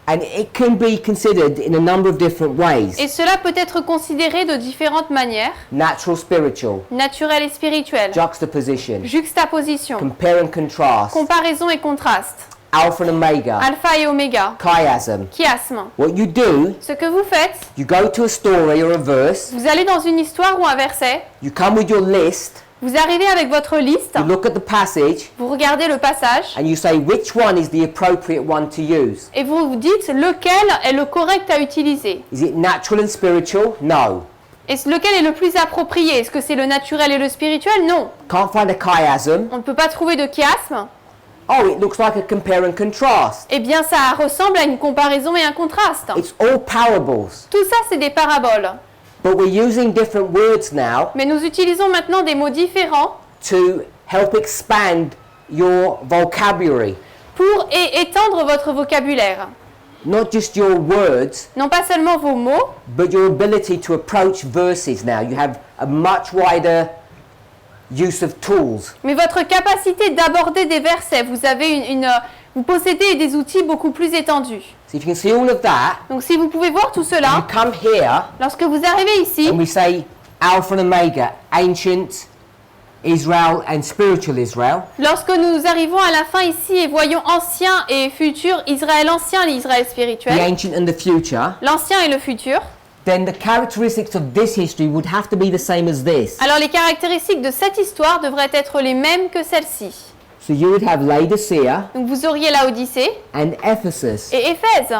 S1: and it can be considered in a number of different ways.
S2: et cela peut être considéré de différentes manières,
S1: Natural, spiritual,
S2: naturel et spirituel,
S1: juxtaposition,
S2: juxtaposition,
S1: compare and contrast,
S2: comparaison et contraste,
S1: alpha and omega,
S2: alpha et oméga,
S1: chiasm.
S2: chiasme.
S1: What you do,
S2: Ce que vous faites,
S1: you go to a story or a verse,
S2: vous allez dans une histoire ou un verset,
S1: you come with your list,
S2: vous arrivez avec votre liste,
S1: you look at the passage,
S2: vous regardez le passage
S1: and you say which one is the appropriate one to use.
S2: et vous vous dites lequel est le correct à utiliser.
S1: Is it natural and spiritual? No.
S2: Et lequel est le plus approprié? Est-ce que c'est le naturel et le spirituel? Non.
S1: Can't find a chiasm.
S2: On ne peut pas trouver de chiasme.
S1: Oh, it looks like a compare and contrast.
S2: Eh bien, ça ressemble à une comparaison et un contraste.
S1: It's all parables.
S2: Tout ça, c'est des paraboles.
S1: But we're using different words now
S2: Mais nous utilisons maintenant des mots différents
S1: to help expand your vocabulary.
S2: pour étendre votre vocabulaire.
S1: Not just your words,
S2: Non pas seulement vos mots,
S1: but your ability to approach verses now. You have a much wider use of tools.
S2: mais votre capacité d'aborder des versets. Vous avez vous possédez des outils beaucoup plus étendus.
S1: So if you can see all of that,
S2: Donc si vous pouvez voir tout
S1: you
S2: cela,
S1: come here
S2: lorsque vous arrivez ici,
S1: and we say Alpha and Omega, ancient Israel and spiritual Israel.
S2: lorsque nous arrivons à la fin ici et voyons ancien et futur, Israël ancien et Israël
S1: The
S2: spirituel,
S1: ancient and the future,
S2: l'ancien et le futur,
S1: then the characteristics of this history would have to be the same as this.
S2: alors les caractéristiques de cette histoire devraient être les mêmes que celle-ci.
S1: So you would have Laodicea
S2: Donc vous auriez la Odyssée
S1: and Ephesus.
S2: et Éphèse.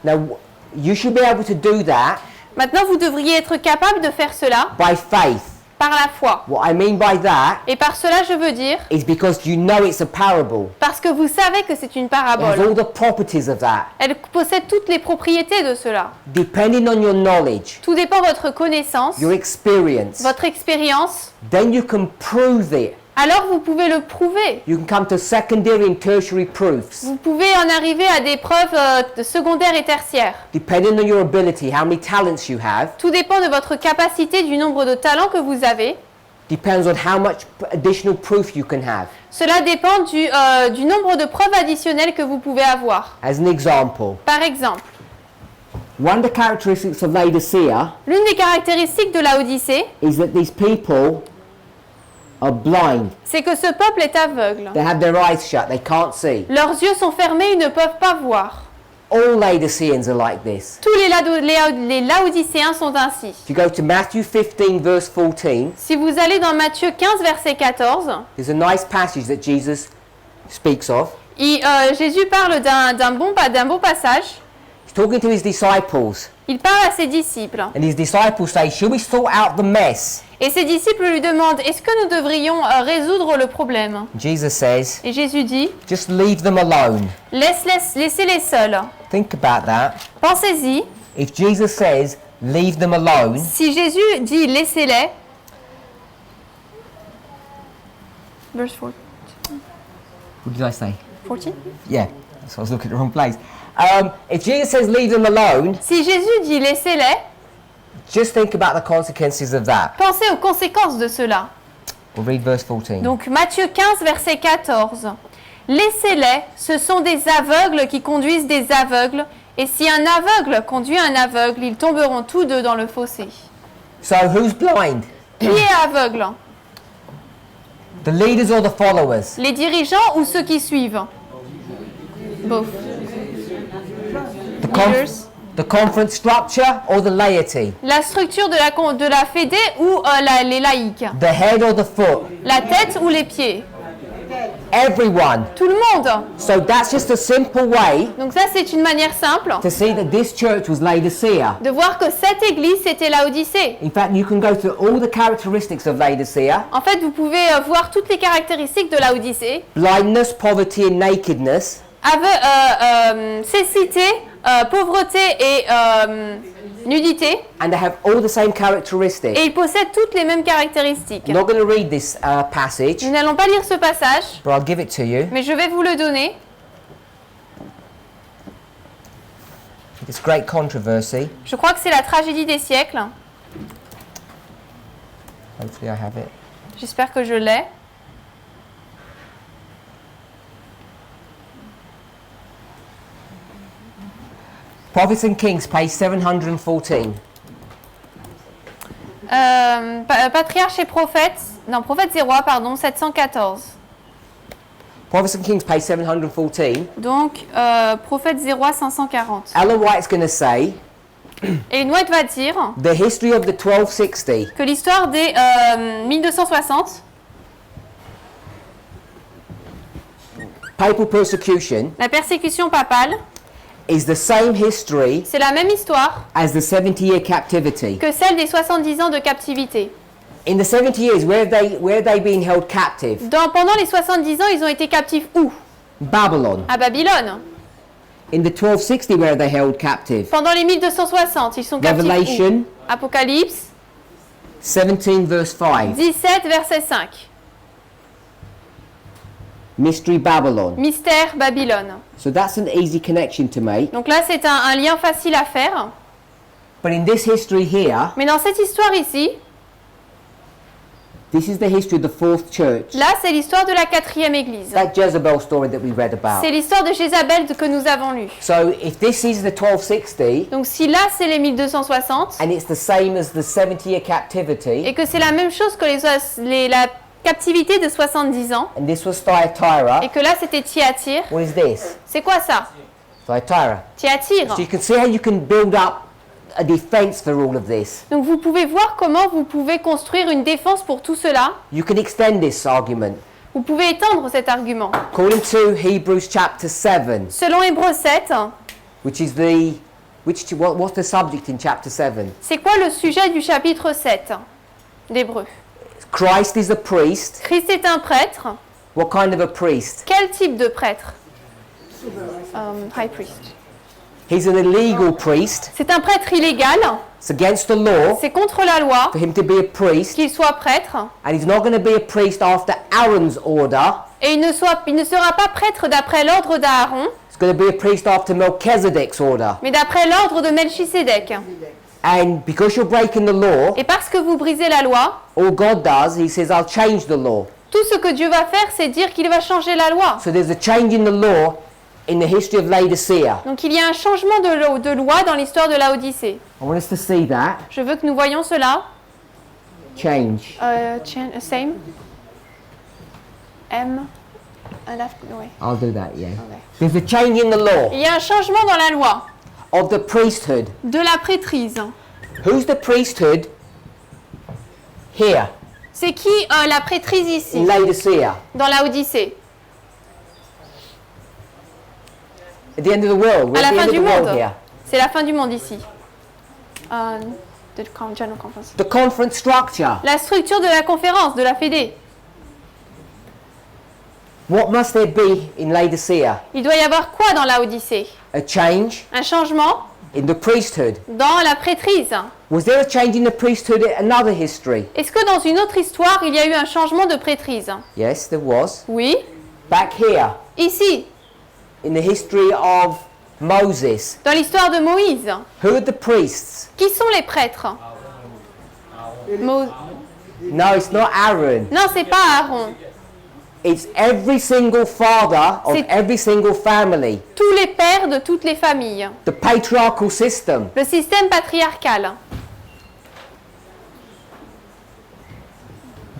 S1: Now, You should be able to do that
S2: Maintenant, vous devriez être capable de faire cela
S1: by faith.
S2: par la foi.
S1: What I mean by that
S2: Et par cela, je veux dire,
S1: is because you know it's a parable.
S2: parce que vous savez que c'est une
S1: It has
S2: parabole.
S1: all the properties of that.
S2: Elle possède toutes les propriétés de cela.
S1: Depending on your knowledge,
S2: Tout dépend de votre connaissance,
S1: your experience,
S2: votre expérience.
S1: then you can prove it.
S2: Alors, vous pouvez le prouver.
S1: You can come to secondary and tertiary proofs.
S2: Vous pouvez en arriver à des preuves secondaires et tertiaires.
S1: Depending on your ability, how many talents you have,
S2: Tout dépend de votre capacité, du nombre de talents que vous avez.
S1: depends on how much additional proof you can have.
S2: Cela dépend du nombre de preuves additionnelles que vous pouvez avoir.
S1: As an example,
S2: Par exemple,
S1: one of the characteristics of Laodicea
S2: l'une des caractéristiques de la Odyssée,
S1: is that these people are blind.
S2: c'est que ce peuple est aveugle.
S1: They have their eyes shut, they can't see.
S2: Leurs yeux sont fermés, ils ne peuvent pas voir.
S1: All Laodiceans are like this.
S2: Tous les Laodicéens sont ainsi.
S1: If you go to Matthew 15, verse 14,
S2: Si vous allez dans Matthieu 15, verset 14,
S1: there's a nice passage that Jesus speaks of.
S2: Jésus parle d'un bon passage.
S1: He's talking to his disciples,
S2: Il parle à ses disciples.
S1: and his disciples say, Should we sort out the mess?
S2: Et ses disciples lui demandent, est-ce que nous devrions résoudre le problème?
S1: Jesus says,
S2: Et Jésus dit,
S1: Just leave them alone.
S2: laissez-les seuls.
S1: Think about that.
S2: Pensez-y,
S1: If Jesus says, Leave them alone,
S2: si Jésus dit laissez-les, verse 14.
S1: what did I say?
S2: 14?
S1: Yeah, so I was looking at the wrong place. If Jesus says, Leave them alone,
S2: Si Jésus dit laissez-les,
S1: just think about the consequences of that.
S2: pensez aux conséquences de cela.
S1: We'll read verse 14.
S2: Donc Matthieu 15, verset 14. Laissez-les, ce sont des aveugles qui conduisent des aveugles, et si un aveugle conduit un aveugle, ils tomberont tous deux dans le fossé.
S1: So, who's blind?
S2: Qui est aveugle?
S1: The leaders or the followers?
S2: Les dirigeants ou ceux qui suivent? Both. Leaders.
S1: The conference structure or the laity?
S2: La structure de la fédé ou les laïcs?
S1: The head or the foot?
S2: La tête ou les pieds?
S1: Everyone.
S2: Tout le monde.
S1: So that's just a simple way
S2: Donc ça, c'est une manière simple
S1: to see that this church was Laodicea.
S2: de voir que cette église, c'était Laodicée.
S1: In fact, you can go through all the characteristics of Laodicea:
S2: En fait, vous pouvez voir toutes les caractéristiques de Laodicée.
S1: blindness, poverty, and nakedness.
S2: Cécité, pauvreté et nudité.
S1: And they have all the same characteristics.
S2: Et ils possèdent toutes les mêmes caractéristiques.
S1: I'm not going to read this passage,
S2: Nous n'allons pas lire ce passage,
S1: but I'll give it to you.
S2: mais je vais vous le donner.
S1: It's great controversy.
S2: Je crois que c'est la tragédie des siècles.
S1: Hopefully, I have it.
S2: J'espère que je l'ai.
S1: Prophets and Kings, page 714.
S2: Patriarche et prophète, non, prophète et roi, pardon, 714.
S1: Prophets and Kings, page 714.
S2: Donc, prophète et roi, 540.
S1: Ellen White's going to say
S2: Et White va dire
S1: the history of the 1260
S2: que l'histoire des 1260,
S1: papal persecution
S2: la persécution papale,
S1: is the same history
S2: c'est la même histoire
S1: as the 70-year captivity.
S2: que celle des 70 ans de captivité.
S1: In the 70 years, where have they been held captive?
S2: Pendant les 70 ans, ils ont été captifs où?
S1: Babylon.
S2: À Babylone.
S1: In the 1260, where are they held captive?
S2: Pendant les 1260, ils sont captifs où?
S1: Revelation
S2: Apocalypse
S1: 17, verse 5.
S2: 17, verset 5.
S1: Mystery Babylon.
S2: Mystère Babylone.
S1: So that's an easy connection to make.
S2: Donc là, c'est un lien facile à faire.
S1: But in this history here,
S2: Mais dans cette histoire ici,
S1: this is the history of the fourth church.
S2: là, c'est l'histoire de la 4e église.
S1: That Jezebel story that we read about.
S2: C'est l'histoire de Jézabel que nous avons lue.
S1: So if this is the 1260,
S2: Donc si là, c'est les 1260,
S1: and it's the same as the 70-year captivity,
S2: et que c'est la même chose que la captivité de 70 ans,
S1: and this was Thyatira,
S2: et que là, c'était Thyatire,
S1: what is this?
S2: c'est quoi ça?
S1: Thyatira.
S2: Thyatire.
S1: So you can see how you can build up a defense for all of this.
S2: Donc vous pouvez voir comment vous pouvez construire une défense pour tout cela.
S1: You can extend this argument.
S2: Vous pouvez étendre cet argument.
S1: According to Hebrews chapter 7,
S2: Selon Hébreux 7,
S1: which is the What's the subject in chapter 7?
S2: C'est quoi le sujet du chapitre 7 d'Hébreux?
S1: Christ is a priest.
S2: Christ est un prêtre.
S1: What kind of a priest?
S2: Quel type de prêtre? High priest.
S1: He's an illegal priest.
S2: C'est un prêtre illégal.
S1: It's against the law
S2: C'est contre la loi
S1: for him to be a priest.
S2: qu'il soit prêtre.
S1: And he's not going to be a priest after Aaron's order.
S2: Et il ne sera pas prêtre d'après l'ordre d'Aaron,
S1: He's going to be a priest after Melchizedek's order.
S2: mais d'après l'ordre de Melchisédek.
S1: And because you're breaking the law,
S2: Et parce que vous brisez la loi,
S1: all God does, he says, I'll change the law.
S2: tout ce que Dieu va faire, c'est dire qu'il va changer la loi.
S1: So there's a change in the law in the history of Laodicea.
S2: Donc il y a un changement de loi dans l'histoire de Laodicée.
S1: I want us to see that.
S2: Je veux que nous voyions cela.
S1: Change.
S2: Same. M. Ouais.
S1: I'll do that, yeah.
S2: Okay.
S1: There's a change in the law
S2: Il y a un changement dans la loi
S1: of the priesthood.
S2: de la prêtrise.
S1: Who's the priesthood here
S2: C'est qui la prêtrise
S1: in
S2: ici,
S1: Laodicea?
S2: dans Laodicée?
S1: At the end of the world. We're
S2: À
S1: at
S2: la
S1: the
S2: fin
S1: end of
S2: du
S1: the world
S2: monde.
S1: here.
S2: C'est la fin du monde ici. General Conference.
S1: The conference structure.
S2: La structure de la conférence, de la Fédé.
S1: What must there be in Laodicea?
S2: Il doit y avoir quoi dans Laodicée?
S1: A change
S2: Un changement
S1: in the priesthood.
S2: dans la prêtrise.
S1: Was there a change in the priesthood in another history?
S2: Est-ce que dans une autre histoire, il y a eu un changement de prêtrise?
S1: Yes, there was.
S2: Oui.
S1: Back here,
S2: Ici,
S1: in the history of Moses.
S2: dans l'histoire de Moïse.
S1: Who are the priests?
S2: Qui sont les prêtres?
S1: No, it's not Aaron.
S2: Non, c'est pas Aaron.
S1: It's every single father of
S2: C'est-
S1: every single family.
S2: Tous les pères de toutes les familles.
S1: The patriarchal system.
S2: Le système patriarcal.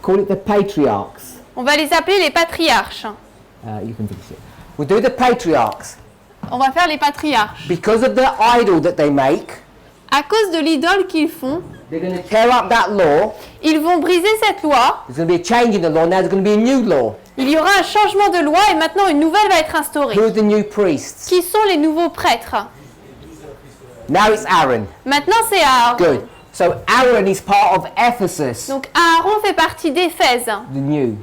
S1: Call it the patriarchs.
S2: On va les appeler les patriarches.
S1: You can finish it. We'll do the patriarchs.
S2: On va faire les patriarches.
S1: Because of the idol that they make,
S2: À cause de l'idole qu'ils font,
S1: they're going to tear up that law.
S2: ils vont briser cette loi.
S1: There's going to be a change in the law. Now there's going to be a new law.
S2: Il y aura un changement de loi et maintenant une nouvelle va être instaurée.
S1: Who are the new priests?
S2: Qui sont les nouveaux prêtres?
S1: Now it's Aaron.
S2: Maintenant c'est Aaron.
S1: Good. So Aaron is part of Ephesus,
S2: Donc Aaron fait partie d'Éphèse.
S1: the new.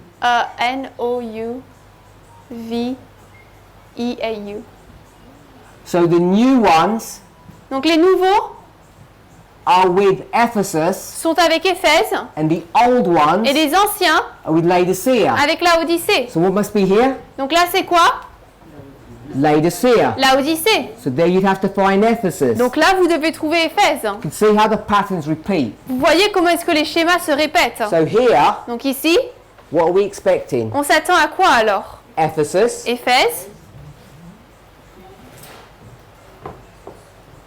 S2: N-O-U-V-E-A-U.
S1: So the new ones
S2: Donc les nouveaux
S1: are with Ephesus,
S2: sont avec Éphèse
S1: and the old ones
S2: et les anciens
S1: are with Laodicea.
S2: avec Laodicée.
S1: So what must be here?
S2: Donc là c'est quoi?
S1: Laodicea.
S2: Laodicée.
S1: So there you'd have to find Ephesus.
S2: Donc là vous devez trouver Éphèse.
S1: You can see how the patterns repeat.
S2: Vous voyez comment est-ce que les schémas se répètent.
S1: So here,
S2: Donc ici,
S1: what are we expecting?
S2: on s'attend à quoi alors?
S1: Ephesus.
S2: Éphèse.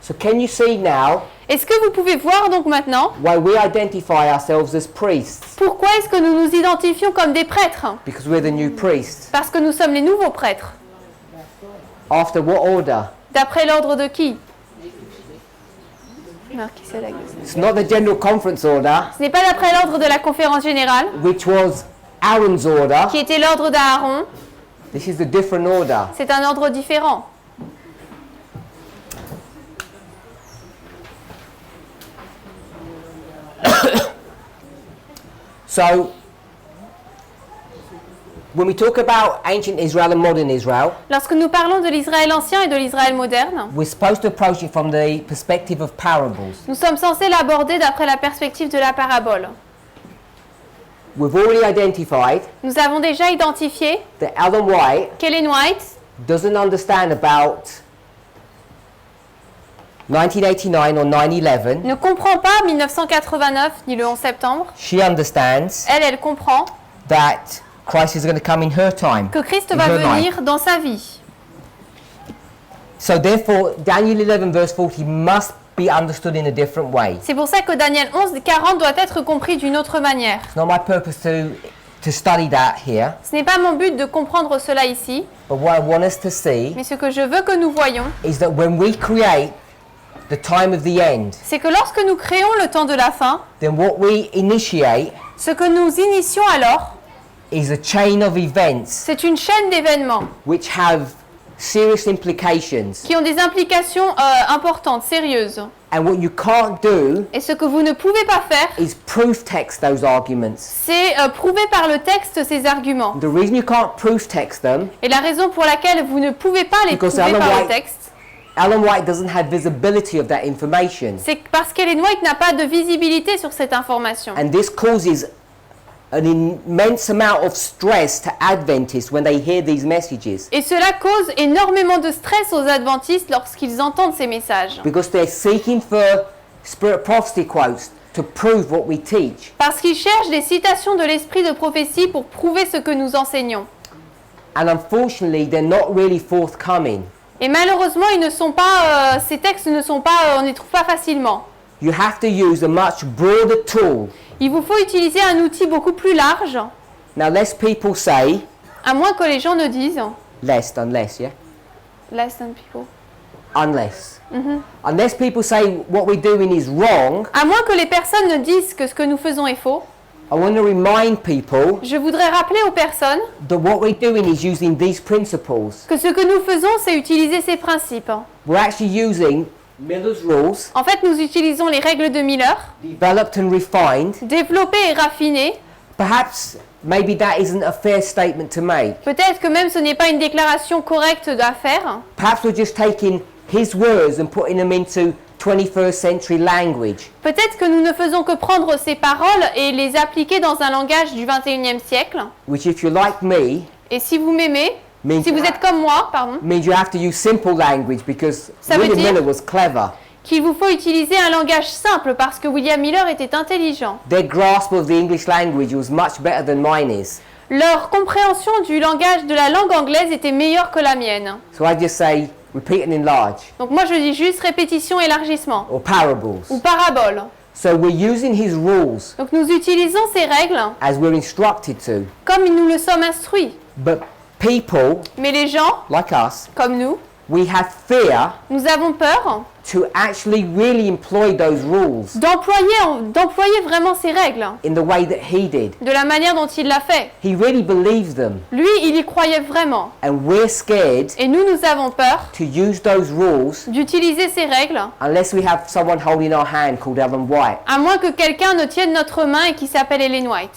S1: So can you see now
S2: Est-ce que vous pouvez voir donc maintenant
S1: why we identify ourselves as priests?
S2: pourquoi est-ce que nous nous identifions comme des prêtres?
S1: Because we're the new priests.
S2: Parce que nous sommes les nouveaux prêtres.
S1: After what order?
S2: D'après l'ordre de qui? Melchisedec.
S1: It's not the general conference order,
S2: Ce n'est pas d'après l'ordre de la conférence générale,
S1: which was Aaron's order.
S2: qui était l'ordre d'Aaron.
S1: This is the different order.
S2: C'est un ordre différent.
S1: So, when we talk about ancient Israel and modern Israel,
S2: Lorsque nous parlons de l'Israël ancien et de l'Israël moderne,
S1: we're supposed to approach it from the perspective of parables.
S2: nous sommes censés l'aborder d'après la perspective de la parabole.
S1: We've already identified
S2: Nous avons déjà identifié
S1: that Ellen White
S2: qu'Ellen White
S1: doesn't understand about 1989 or 9/11.
S2: ne comprend pas 1989 ni le 11 septembre.
S1: She understands
S2: Elle comprend
S1: that Christ is going to come in her time.
S2: que Christ
S1: in
S2: va
S1: her life.
S2: venir dans sa vie.
S1: So therefore, Daniel 11 verse 40 must be understood in a different way.
S2: C'est pour ça que Daniel 11:40 doit être compris d'une autre manière.
S1: It's not my purpose to study that here,
S2: Ce n'est pas mon but de comprendre cela ici,
S1: but what I want us to see
S2: mais ce que je veux que nous voyons,
S1: is that when we create the time of the end,
S2: c'est que lorsque nous créons le temps de la fin,
S1: then what we initiate
S2: ce que nous initions alors,
S1: is a chain of events
S2: c'est une chaîne d'événements
S1: which have serious implications.
S2: qui ont des implications importantes, sérieuses.
S1: And what you can't do
S2: Et ce que vous ne pouvez pas faire,
S1: is proof text those arguments.
S2: c'est prouver par le texte ces arguments.
S1: The reason you can't proof text them,
S2: Et la raison pour laquelle vous ne pouvez pas les
S1: Because
S2: prouver
S1: Ellen
S2: par le
S1: White-
S2: texte,
S1: Ellen White doesn't have visibility of that information.
S2: c'est parce qu'Ellen White n'a pas de visibilité sur cette information.
S1: And this causes an immense amount of stress to Adventists when they hear these messages.
S2: Et cela cause énormément de stress aux adventistes lorsqu'ils entendent ces messages.
S1: Because they're seeking for spirit prophecy quotes to prove what we teach.
S2: Parce qu'ils cherchent des citations de l'esprit de prophétie pour prouver ce que nous enseignons.
S1: And unfortunately, they're not really forthcoming.
S2: Et malheureusement, ils ne sont pas, ces textes ne sont pas, on ne les trouve pas facilement.
S1: You have to use a much broader tool.
S2: Il vous faut utiliser un outil beaucoup plus large,
S1: Now, lest people say,
S2: à moins que les gens ne disent
S1: unless, yeah?
S2: less than people.
S1: Unless. Unless people say what we're doing is wrong,
S2: À moins que les personnes ne disent que ce que nous faisons est faux,
S1: I want to remind people
S2: je voudrais rappeler aux personnes
S1: that what we're doing is using these principles.
S2: que ce que nous faisons, c'est utiliser ces principes.
S1: We're actually using Miller's rules,
S2: En fait, nous utilisons les règles de Miller,
S1: developed and refined.
S2: développées et raffinées.
S1: Perhaps maybe that isn't a fair statement to make.
S2: Peut-être que même ce n'est pas une déclaration correcte à faire.
S1: Perhaps we're just taking his words and putting them into 21st century language.
S2: Peut-être que nous ne faisons que prendre ces paroles et les appliquer dans un langage du 21e siècle.
S1: Which, if you're like me,
S2: Et si vous m'aimez,
S1: means,
S2: si vous êtes comme moi, pardon,
S1: means you have to use simple language because
S2: Ça veut
S1: William
S2: dire-
S1: Miller was clever.
S2: qu'il vous faut utiliser un langage simple parce que William Miller était intelligent.
S1: Their grasp of the English language was much better than mine is.
S2: Leur compréhension du langage de la langue anglaise était meilleure que la mienne.
S1: So I just say repeat and enlarge,
S2: Donc moi je dis juste répétition, élargissement
S1: or parables.
S2: ou parabole.
S1: So we're using his rules
S2: Donc nous utilisons ces règles
S1: as we're instructed to.
S2: comme nous le sommes instruits.
S1: But people
S2: Mais les gens,
S1: like us,
S2: comme nous,
S1: we have fear
S2: nous avons peur
S1: to actually really employ those rules
S2: d'employer vraiment ces règles
S1: in the way that he did.
S2: de la manière dont il l'a fait.
S1: He really believed them,
S2: Lui, il y croyait vraiment.
S1: and we're scared
S2: Et nous avons peur
S1: to use those rules
S2: d'utiliser ces règles
S1: unless we have someone holding our hand called Ellen White.
S2: à moins que quelqu'un ne tienne notre main et qui s'appelle Ellen White.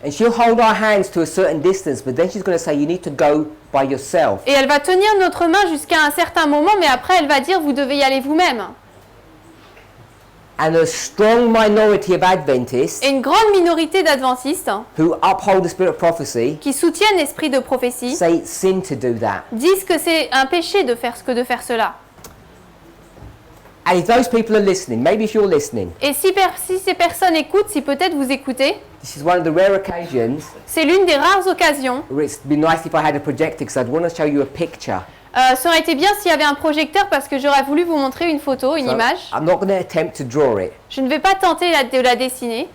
S1: And she'll hold our hands to a certain distance, but then she's going to say, you need to go by yourself.
S2: Et elle va tenir notre main jusqu'à un certain moment, mais après elle va dire vous devez y aller vous-même.
S1: And a strong minority of Adventists
S2: Et une grande minorité d'adventistes
S1: who uphold the spirit of prophecy
S2: qui soutiennent l'esprit de prophétie
S1: say it's sin to do that.
S2: disent que c'est un péché de faire cela.
S1: And if those people are listening, maybe if you're listening,
S2: Et si ces personnes écoutent, si peut-être vous écoutez,
S1: this is one of the rare occasions
S2: c'est l'une des rares occasions.
S1: where it's been nice if I had a projector because I'd want to show you a picture.
S2: Ça aurait été bien s'il y avait un projecteur parce que j'aurais voulu vous montrer une photo, une
S1: So
S2: image.
S1: I'm not going to attempt to draw it.
S2: Je ne vais pas tenter de la dessiner.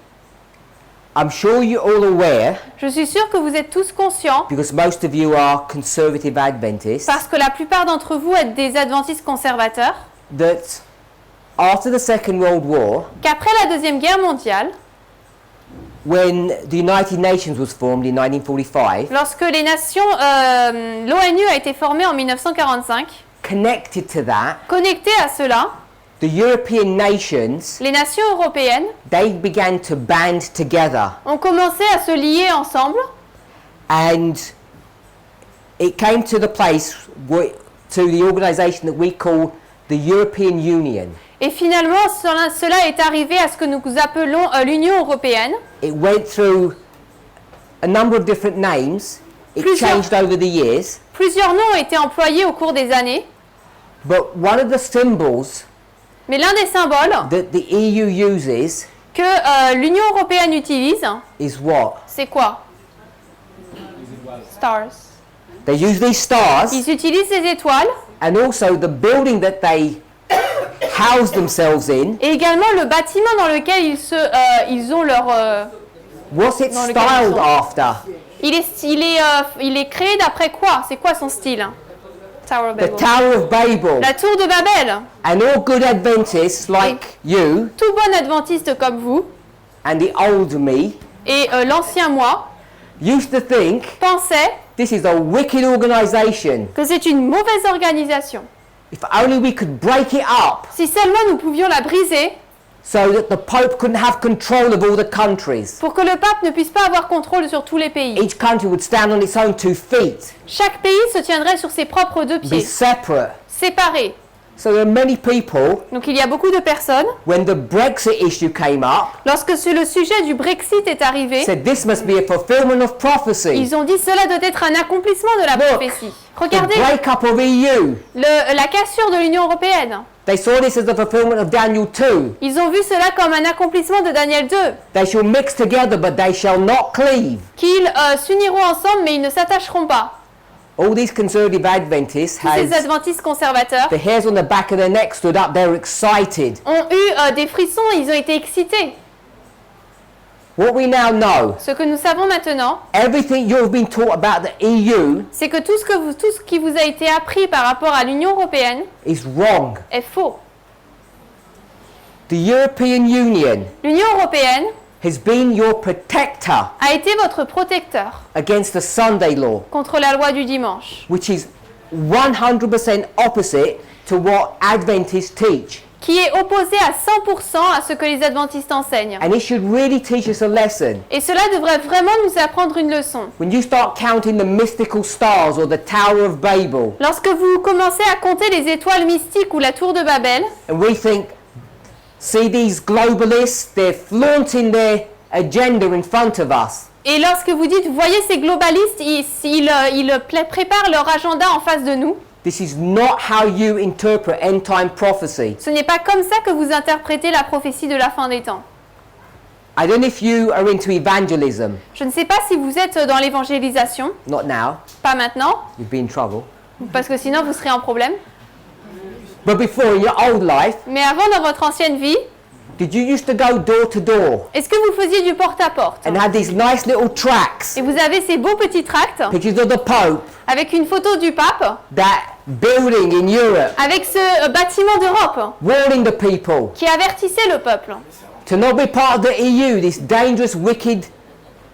S1: I'm sure you're all aware,
S2: Je suis sûre que vous êtes tous conscients,
S1: because most of you are conservative Adventists,
S2: parce que la plupart d'entre vous êtes des adventistes conservateurs,
S1: that after the Second World War,
S2: qu'après la Deuxième Guerre mondiale,
S1: when the United Nations was formed in 1945,
S2: lorsque les nations, l'ONU a été formée en 1945,
S1: connected to that,
S2: connectées à cela,
S1: the European nations,
S2: les nations européennes
S1: they began to band together,
S2: ont commencé à se lier ensemble,
S1: and it came to the place, to the organisation that we call the European Union.
S2: et finalement cela est arrivé à ce que nous appelons l'Union européenne.
S1: It went through a number of different names. It
S2: Plusieurs-
S1: changed over the years,
S2: Plusieurs noms ont été employés au cours des années,
S1: but one of the symbols
S2: mais l'un des symboles
S1: that the EU uses
S2: que l'Union européenne utilise,
S1: is what?
S2: c'est quoi? Stars.
S1: They use these stars,
S2: Ils utilisent ces étoiles
S1: and also the building that they house themselves in.
S2: et également le bâtiment dans lequel ils ont leur...
S1: What's it
S2: Dans lequel ils
S1: styled
S2: sont.
S1: after?
S2: il est créé d'après quoi? C'est quoi son style? Tower of
S1: The
S2: Babel.
S1: Tower of Babel.
S2: La tour de Babel.
S1: And all good Adventists like you
S2: Tout bon adventiste comme vous
S1: and the old me
S2: et l'ancien moi
S1: used to think
S2: pensaient
S1: this is a wicked organization.
S2: que c'est une mauvaise organisation.
S1: If only we could break it up
S2: Si seulement nous pouvions la briser
S1: so that the Pope couldn't have control of all the countries.
S2: pour que le pape ne puisse pas avoir contrôle sur tous les pays.
S1: Each country would stand on its own 2 feet,
S2: Chaque pays se tiendrait sur ses propres 2
S1: be
S2: pieds,
S1: separate.
S2: séparés.
S1: So there are many people,
S2: Donc il y a beaucoup de personnes,
S1: when the Brexit issue came up,
S2: lorsque le sujet du Brexit est arrivé,
S1: said this must be a fulfillment of prophecy.
S2: ils ont dit cela doit être un accomplissement de la
S1: Look,
S2: prophétie.
S1: the
S2: Regardez
S1: breakup of EU.
S2: la cassure de l'Union européenne.
S1: They saw this as the fulfillment of Daniel 2.
S2: Ils ont vu cela comme un accomplissement de Daniel 2,
S1: They shall mix together, but they shall not cleave.
S2: qu'ils s'uniront ensemble mais ils ne s'attacheront pas.
S1: All these conservative Adventists
S2: Tous ces
S1: has
S2: adventistes conservateurs
S1: the hairs on the back of their neck stood up. They're excited.
S2: ont eu des frissons, ils ont été excités.
S1: What we now know,
S2: Ce que nous savons maintenant,
S1: everything you've been taught about the EU
S2: c'est que tout ce qui vous a été appris par rapport à l'Union européenne
S1: is wrong.
S2: est faux.
S1: The European Union
S2: L'Union européenne
S1: has been your protector
S2: a été votre protecteur
S1: against the Sunday law,
S2: contre la loi du dimanche,
S1: which is 100% opposite to what Adventists teach.
S2: qui est opposé à 100% à ce que les adventistes enseignent.
S1: And it should really teach us a lesson.
S2: Et cela devrait vraiment nous apprendre une leçon.
S1: When you start counting the mystical stars or the Tower of Babel,
S2: Lorsque vous commencez à compter les étoiles mystiques ou la tour de Babel,
S1: and we think, see these globalists, they're flaunting their agenda in front of us.
S2: et lorsque vous dites, voyez ces globalistes, ils préparent leur agenda en face de nous,
S1: This is not how you interpret end-time prophecy.
S2: ce n'est pas comme ça que vous interprétez la prophétie de la fin des temps.
S1: I don't know if you are into evangelism.
S2: Je ne sais pas si vous êtes dans l'évangélisation,
S1: Not now.
S2: pas maintenant,
S1: You'd be in trouble.
S2: parce que sinon vous serez en problème,
S1: But before, in your old life,
S2: mais avant dans votre ancienne vie,
S1: did you used to go door to door
S2: est-ce que vous faisiez du porte-à-porte?
S1: and had these nice little tracts,
S2: Et vous avez ces beaux petits tracts
S1: pictures of the Pope,
S2: avec une photo du pape,
S1: that building in Europe,
S2: avec ce bâtiment d'Europe
S1: warning the people
S2: qui avertissait le peuple
S1: to not be part of the EU, this dangerous, wicked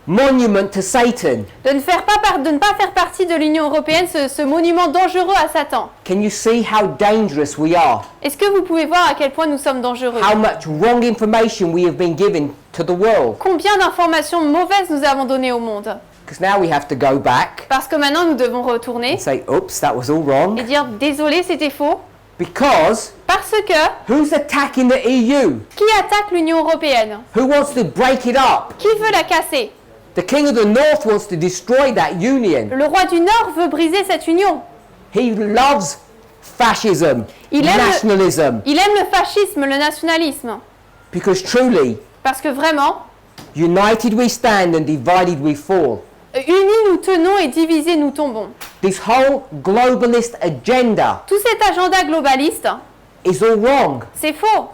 S1: monument to Satan?
S2: de ne pas faire partie de l'Union européenne, ce monument dangereux à Satan.
S1: Can you see how dangerous we are?
S2: Est-ce que vous pouvez voir à quel point nous sommes dangereux?
S1: How much wrong information we have been given to the world?
S2: Combien d'informations mauvaises nous avons données au monde?
S1: Because now we have to go back
S2: Parce que maintenant nous devons retourner
S1: and say, oops, that was all wrong.
S2: et dire désolé, c'était faux.
S1: Because
S2: Parce que
S1: who's attacking the EU?
S2: qui attaque l'Union européenne?
S1: Who wants to break it up?
S2: Qui veut la casser?
S1: The King of the North wants to destroy that union.
S2: Le roi du Nord veut briser cette union.
S1: He loves fascism,
S2: Il aime
S1: nationalism,
S2: Il aime le fascisme, le nationalisme.
S1: because truly,
S2: Parce que vraiment,
S1: united we stand and divided we fall.
S2: unis nous tenons et divisés nous tombons.
S1: This whole globalist agenda
S2: Tout cet agenda globaliste,
S1: is all wrong.
S2: c'est faux.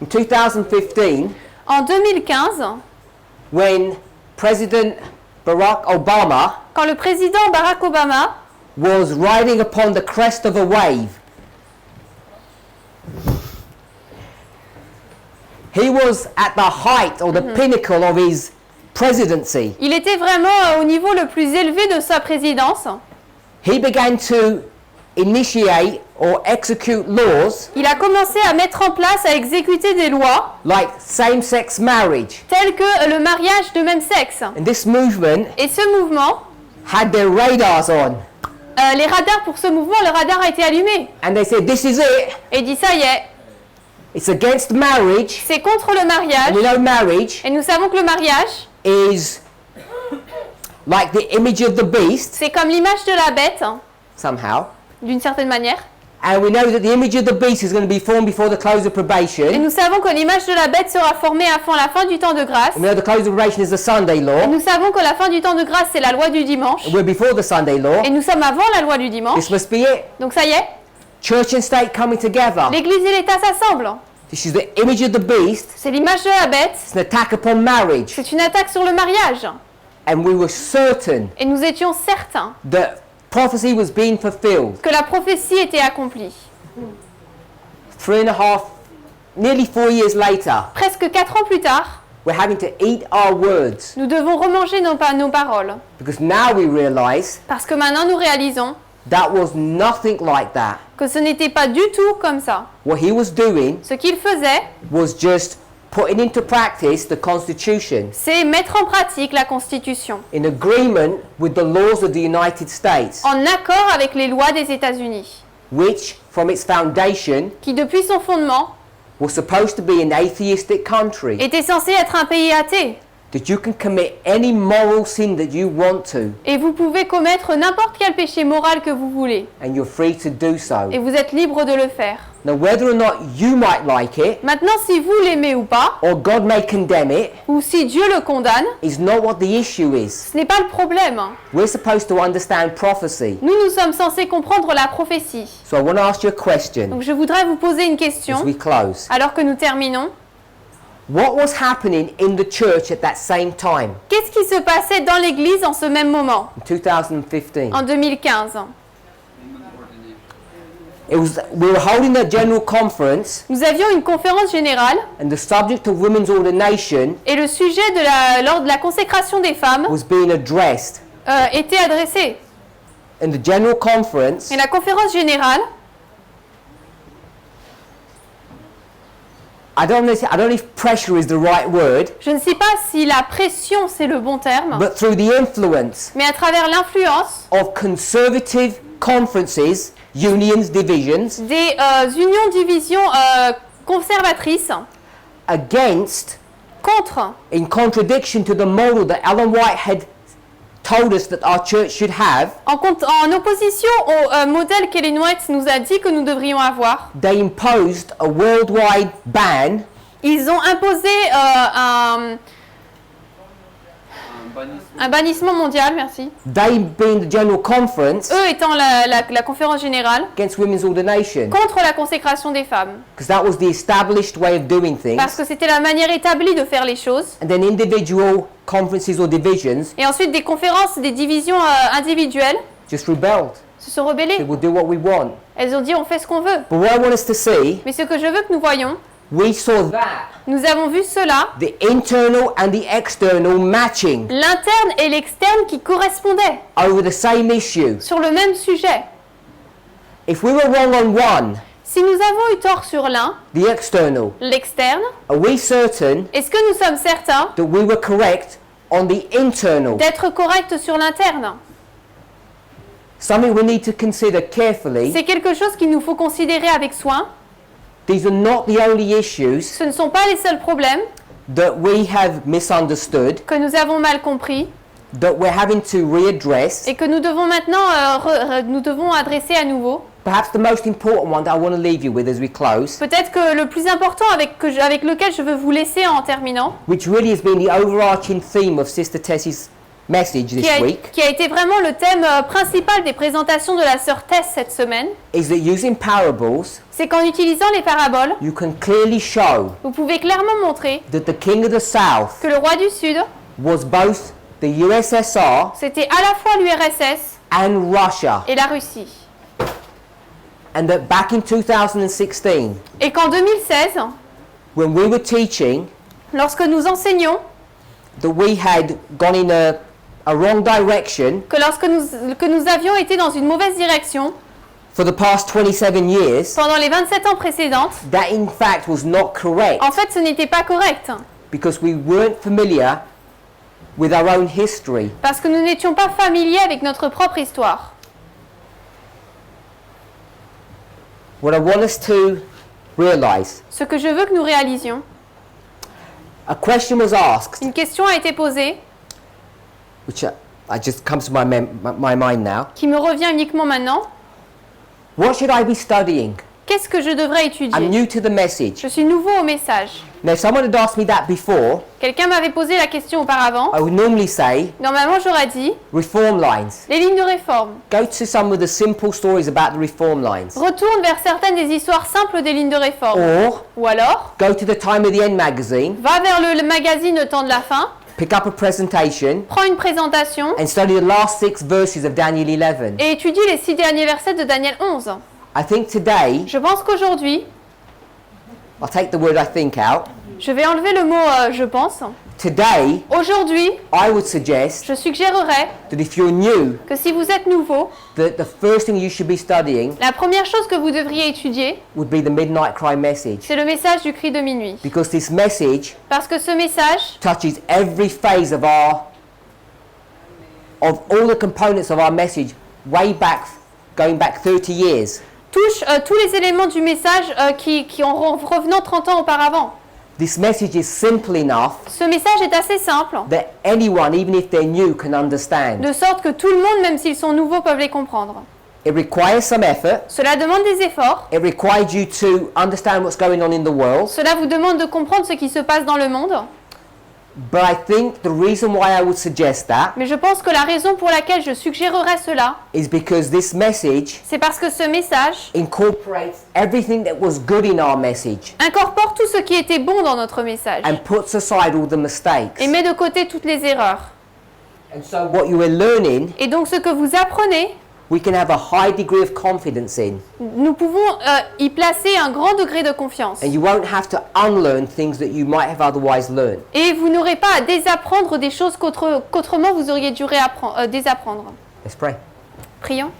S1: In 2015,
S2: En 2015,
S1: when President Barack Obama
S2: quand le président Barack Obama
S1: was riding upon the crest of a wave, he was at the height or the pinnacle of his presidency.
S2: il était vraiment au niveau le plus élevé de sa présidence.
S1: He began to initiate or execute laws
S2: Il a commencé à mettre en place, à exécuter des lois
S1: like same-sex marriage.
S2: telles que le mariage de même sexe.
S1: And this movement
S2: Et ce mouvement,
S1: had their radars on.
S2: les radars pour ce mouvement, le radar a été allumé.
S1: And they said, this is it.
S2: Et dit ça y est,
S1: It's against marriage.
S2: c'est contre le mariage.
S1: And you know marriage
S2: Et nous savons que le mariage,
S1: is like the image of the beast,
S2: c'est comme l'image de la bête,
S1: somehow.
S2: d'une certaine manière.
S1: And we know that the image of the beast is going to be formed before the close of
S2: Et
S1: probation.
S2: nous savons que l'image de la bête sera formée avant la fin du temps de grâce.
S1: And we know the close of probation is the Sunday
S2: Et
S1: law.
S2: nous savons que la fin du temps de grâce, c'est la loi du dimanche.
S1: And we're before the Sunday law.
S2: Et nous sommes avant la loi du dimanche.
S1: This must be it.
S2: Donc ça y est,
S1: Church and state coming together.
S2: l'Église et l'État s'assemblent.
S1: This is the image of the beast.
S2: C'est l'image de la bête.
S1: It's an attack upon marriage.
S2: C'est une attaque sur le mariage.
S1: And we were certain
S2: Et nous étions certains
S1: that prophecy was being fulfilled.
S2: que la prophétie était accomplie.
S1: 3.5, nearly 4 years later,
S2: Presque 4 ans plus tard,
S1: we're having to eat our words
S2: Nous devons remanger nos paroles.
S1: because now we realize
S2: Parce que maintenant nous réalisons
S1: that was nothing like that.
S2: que ce n'était pas du tout comme ça.
S1: What he was doing
S2: Ce qu'il faisait,
S1: was just putting into practice the Constitution
S2: c'est mettre en pratique la Constitution,
S1: in agreement with the laws of the United States,
S2: en accord avec les lois des États-Unis,
S1: which, from its foundation,
S2: qui depuis son fondement
S1: was supposed to be an atheistic country,
S2: était censé être un pays athée.
S1: that you can commit any moral sin that you want to,
S2: Et vous pouvez commettre n'importe quel péché moral que vous voulez.
S1: and you're free to do so.
S2: Et vous êtes libre de le faire.
S1: Now, whether or not you might like it,
S2: Maintenant, si vous l'aimez ou pas,
S1: or God may condemn it,
S2: ou si Dieu le condamne,
S1: is not what the issue is.
S2: ce n'est pas le problème.
S1: We're supposed to understand prophecy.
S2: Nous sommes censés comprendre la prophétie.
S1: So I want to ask you a question
S2: Donc je voudrais vous poser une
S1: as
S2: question,
S1: we close.
S2: alors que nous terminons.
S1: What was happening in the church at that same time,
S2: Qu'est-ce qui se passait dans l'Église en ce même moment,
S1: in 2015?
S2: en 2015?
S1: We were holding a general conference,
S2: Nous avions une conférence générale
S1: and the subject of women's ordination
S2: et le sujet lors de la consécration des femmes
S1: was being addressed.
S2: était adressé.
S1: In the general conference,
S2: Et la conférence générale,
S1: I don't know if pressure is the right word,
S2: je ne sais pas si la pression c'est le bon terme,
S1: but through the influence
S2: mais à travers l'influence
S1: of conservative conferences, unions, divisions,
S2: des unions-divisions conservatrices
S1: against,
S2: contre,
S1: in contradiction to the model that Ellen White had told us that our church should have,
S2: en opposition au modèle qu'Ellen White nous a dit que nous devrions avoir.
S1: they imposed a worldwide ban
S2: Ils ont imposé un bannissement mondial, merci.
S1: they being the general conference,
S2: Eux étant la conférence générale,
S1: against women's ordination,
S2: contre la consécration des femmes.
S1: because that was the established way of doing
S2: Parce
S1: things.
S2: que c'était la manière établie de faire les choses.
S1: And then individual conferences or divisions
S2: Et ensuite, des conférences, des divisions individuelles
S1: just rebelled.
S2: se sont
S1: They
S2: rebellées.
S1: will do what we want.
S2: Elles ont dit on fait ce qu'on veut.
S1: But what I want us to see,
S2: Mais ce que je veux que nous voyons,
S1: we saw that
S2: nous avons vu cela,
S1: the internal and the external matching
S2: l'interne et l'externe qui correspondaient
S1: over the same issue.
S2: sur le même sujet.
S1: If we were wrong on one,
S2: Si nous avons eu tort sur l'un,
S1: the external,
S2: l'externe,
S1: are we certain
S2: est-ce que nous sommes certains
S1: that we were correct on the internal?
S2: d'être corrects sur l'interne?
S1: Something we need to consider carefully.
S2: C'est quelque chose qu'il nous faut considérer avec soin.
S1: These are not the only issues
S2: Ce ne sont pas les seuls problèmes
S1: that we have misunderstood,
S2: que nous avons mal compris
S1: that we're having to readdress.
S2: et que nous devons maintenant nous devons adresser à nouveau.
S1: Perhaps the most important one that I want to leave you with as we close,
S2: Peut-être que le plus important avec lequel je veux vous laisser en terminant,
S1: which really has been the overarching theme of Sister Tessie's message this week,
S2: qui a été vraiment le thème principal des présentations de la sœur Tess cette semaine,
S1: is that using parables,
S2: c'est qu'en utilisant les paraboles,
S1: you can clearly show
S2: vous pouvez clairement montrer
S1: that the King of the South
S2: que le roi du Sud,
S1: was both the USSR
S2: c'était à la fois l'URSS
S1: and Russia,
S2: et la Russie.
S1: and that back in 2016,
S2: Et qu'en 2016,
S1: when we were teaching,
S2: lorsque nous enseignions,
S1: that we had gone in a wrong direction
S2: que lorsque nous avions été dans une mauvaise direction
S1: for the past 27 years,
S2: pendant les 27 ans précédentes,
S1: that in fact was not correct
S2: en fait ce n'était pas correct.
S1: because we weren't familiar with our own history.
S2: Parce que nous n'étions pas familiers avec notre propre histoire.
S1: What I want us to realize,
S2: Ce que je veux que nous réalisions,
S1: a question was asked,
S2: une question a été posée,
S1: which I just comes to my mind now.
S2: qui me revient uniquement maintenant.
S1: What should I be studying?
S2: Qu'est-ce que je devrais
S1: I'm
S2: étudier?
S1: new to the message.
S2: Je suis nouveau au message.
S1: Now, if someone had asked me that before,
S2: Quelqu'un m'avait posé la question auparavant.
S1: I would normally say
S2: Normalement, j'aurais dit
S1: reform lines.
S2: les lignes de réforme.
S1: Go to some of the simple stories about the reform lines.
S2: Retourne vers certaines des histoires simples des lignes de réforme.
S1: Or
S2: Ou alors,
S1: go to the Time of the End magazine,
S2: va vers le magazine Le Temps de la Fin,
S1: pick up a presentation,
S2: prends une présentation
S1: and study the last 6 verses of Daniel 11.
S2: et étudie les 6 derniers versets de Daniel 11.
S1: I think today
S2: Je pense qu'aujourd'hui,
S1: I'll take the word I think out.
S2: Je vais enlever le mot je pense.
S1: Today,
S2: Aujourd'hui,
S1: I would suggest
S2: je suggérerais
S1: that if you're new,
S2: que si vous êtes nouveau,
S1: that the first thing you should be studying
S2: la première chose que vous devriez étudier,
S1: would be the Midnight Cry message.
S2: c'est le message du cri de minuit.
S1: Because this message
S2: Parce que ce message
S1: touches every phase of all the components of our message going back 30 years.
S2: touche tous les éléments du message qui ont revenant 30 ans auparavant.
S1: This message is simple enough
S2: Ce message est assez simple,
S1: that anyone, even if they're new, can understand.
S2: de sorte que tout le monde, même s'ils sont nouveaux, peuvent les comprendre.
S1: It requires some effort.
S2: Cela demande des efforts,
S1: It requires you to understand what's going on in the world.
S2: cela vous demande de comprendre ce qui se passe dans le monde,
S1: But I think the reason why I would suggest that
S2: mais je pense que la raison pour laquelle je suggérerais cela,
S1: is because this message
S2: c'est parce que ce message
S1: incorporates everything that was good in our message
S2: incorpore tout ce qui était bon dans notre message
S1: and puts aside all the mistakes.
S2: et met de côté toutes les erreurs.
S1: And so what you are learning,
S2: Et donc ce que vous apprenez,
S1: we can have a high degree of confidence in.
S2: nous pouvons y placer un grand degré de confiance.
S1: And you won't have to unlearn things that you might have otherwise learned.
S2: Et vous n'aurez pas à désapprendre des choses qu'autrement vous auriez dû désapprendre.
S1: Let's pray.
S2: Prions.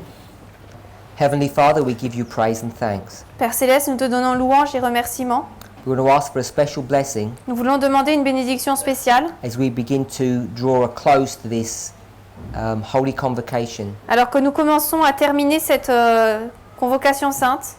S1: Heavenly Father, we give you praise and thanks.
S2: Père Céleste, nous te donnons louange et remerciements.
S1: We want to ask for a special blessing
S2: Nous voulons demander une bénédiction spéciale
S1: as we begin to draw a close to this holy convocation.
S2: alors que nous commençons à terminer cette convocation sainte.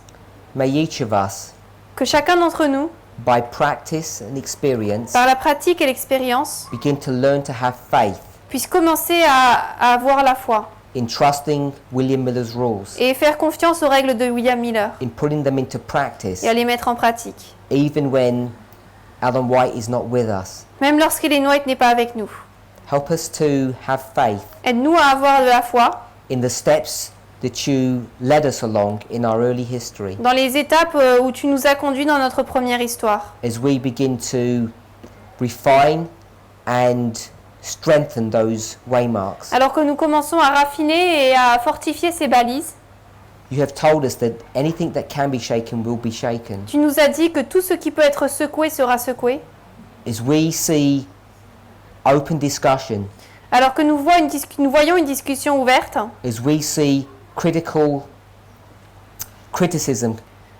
S1: May each of us,
S2: Que chacun d'entre nous,
S1: by practice and experience,
S2: par la pratique et l'expérience,
S1: begin to learn to have faith
S2: puisse commencer à avoir la foi
S1: in trusting William Miller's rules,
S2: et faire confiance aux règles de William Miller
S1: in putting them into practice,
S2: et à les mettre en pratique,
S1: even when Alan White is not with us.
S2: même lorsqu'Ellen White n'est pas avec nous.
S1: Help us to have faith
S2: Aide-nous à avoir de la foi
S1: in the steps that you led us along in our early history,
S2: dans les étapes où tu nous as conduits dans notre première histoire,
S1: as we begin to refine and strengthen those waymarks.
S2: alors que nous commençons à raffiner et à fortifier ces balises.
S1: You have told us that anything that can be shaken will be shaken.
S2: Tu nous as dit que tout ce qui peut être secoué sera secoué.
S1: As we see open discussion,
S2: Alors que nous voyons une discussion ouverte,
S1: as we see criticism,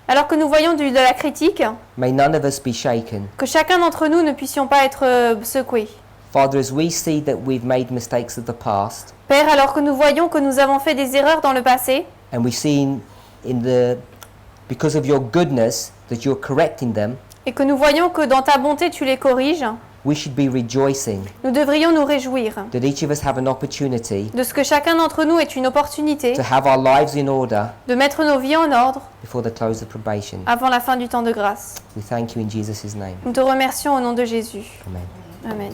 S2: alors que nous voyons de la critique,
S1: may none of us be shaken.
S2: que chacun d'entre nous ne puissions pas être secoués.
S1: Father, as we see that we've made mistakes of the past,
S2: Père, alors que nous voyons que nous avons fait des erreurs dans le passé,
S1: and we see because of your goodness that you're correcting them,
S2: et que nous voyons que dans ta bonté tu les corriges,
S1: we should be rejoicing
S2: nous devrions nous réjouir
S1: that each of us have an opportunity
S2: de ce que chacun d'entre nous ait une opportunité
S1: to have our lives in order
S2: de mettre nos vies en ordre
S1: before the close of probation.
S2: avant la fin du temps de grâce.
S1: We thank you in Jesus' name.
S2: Nous te remercions au nom de Jésus.
S1: Amen.
S2: Amen.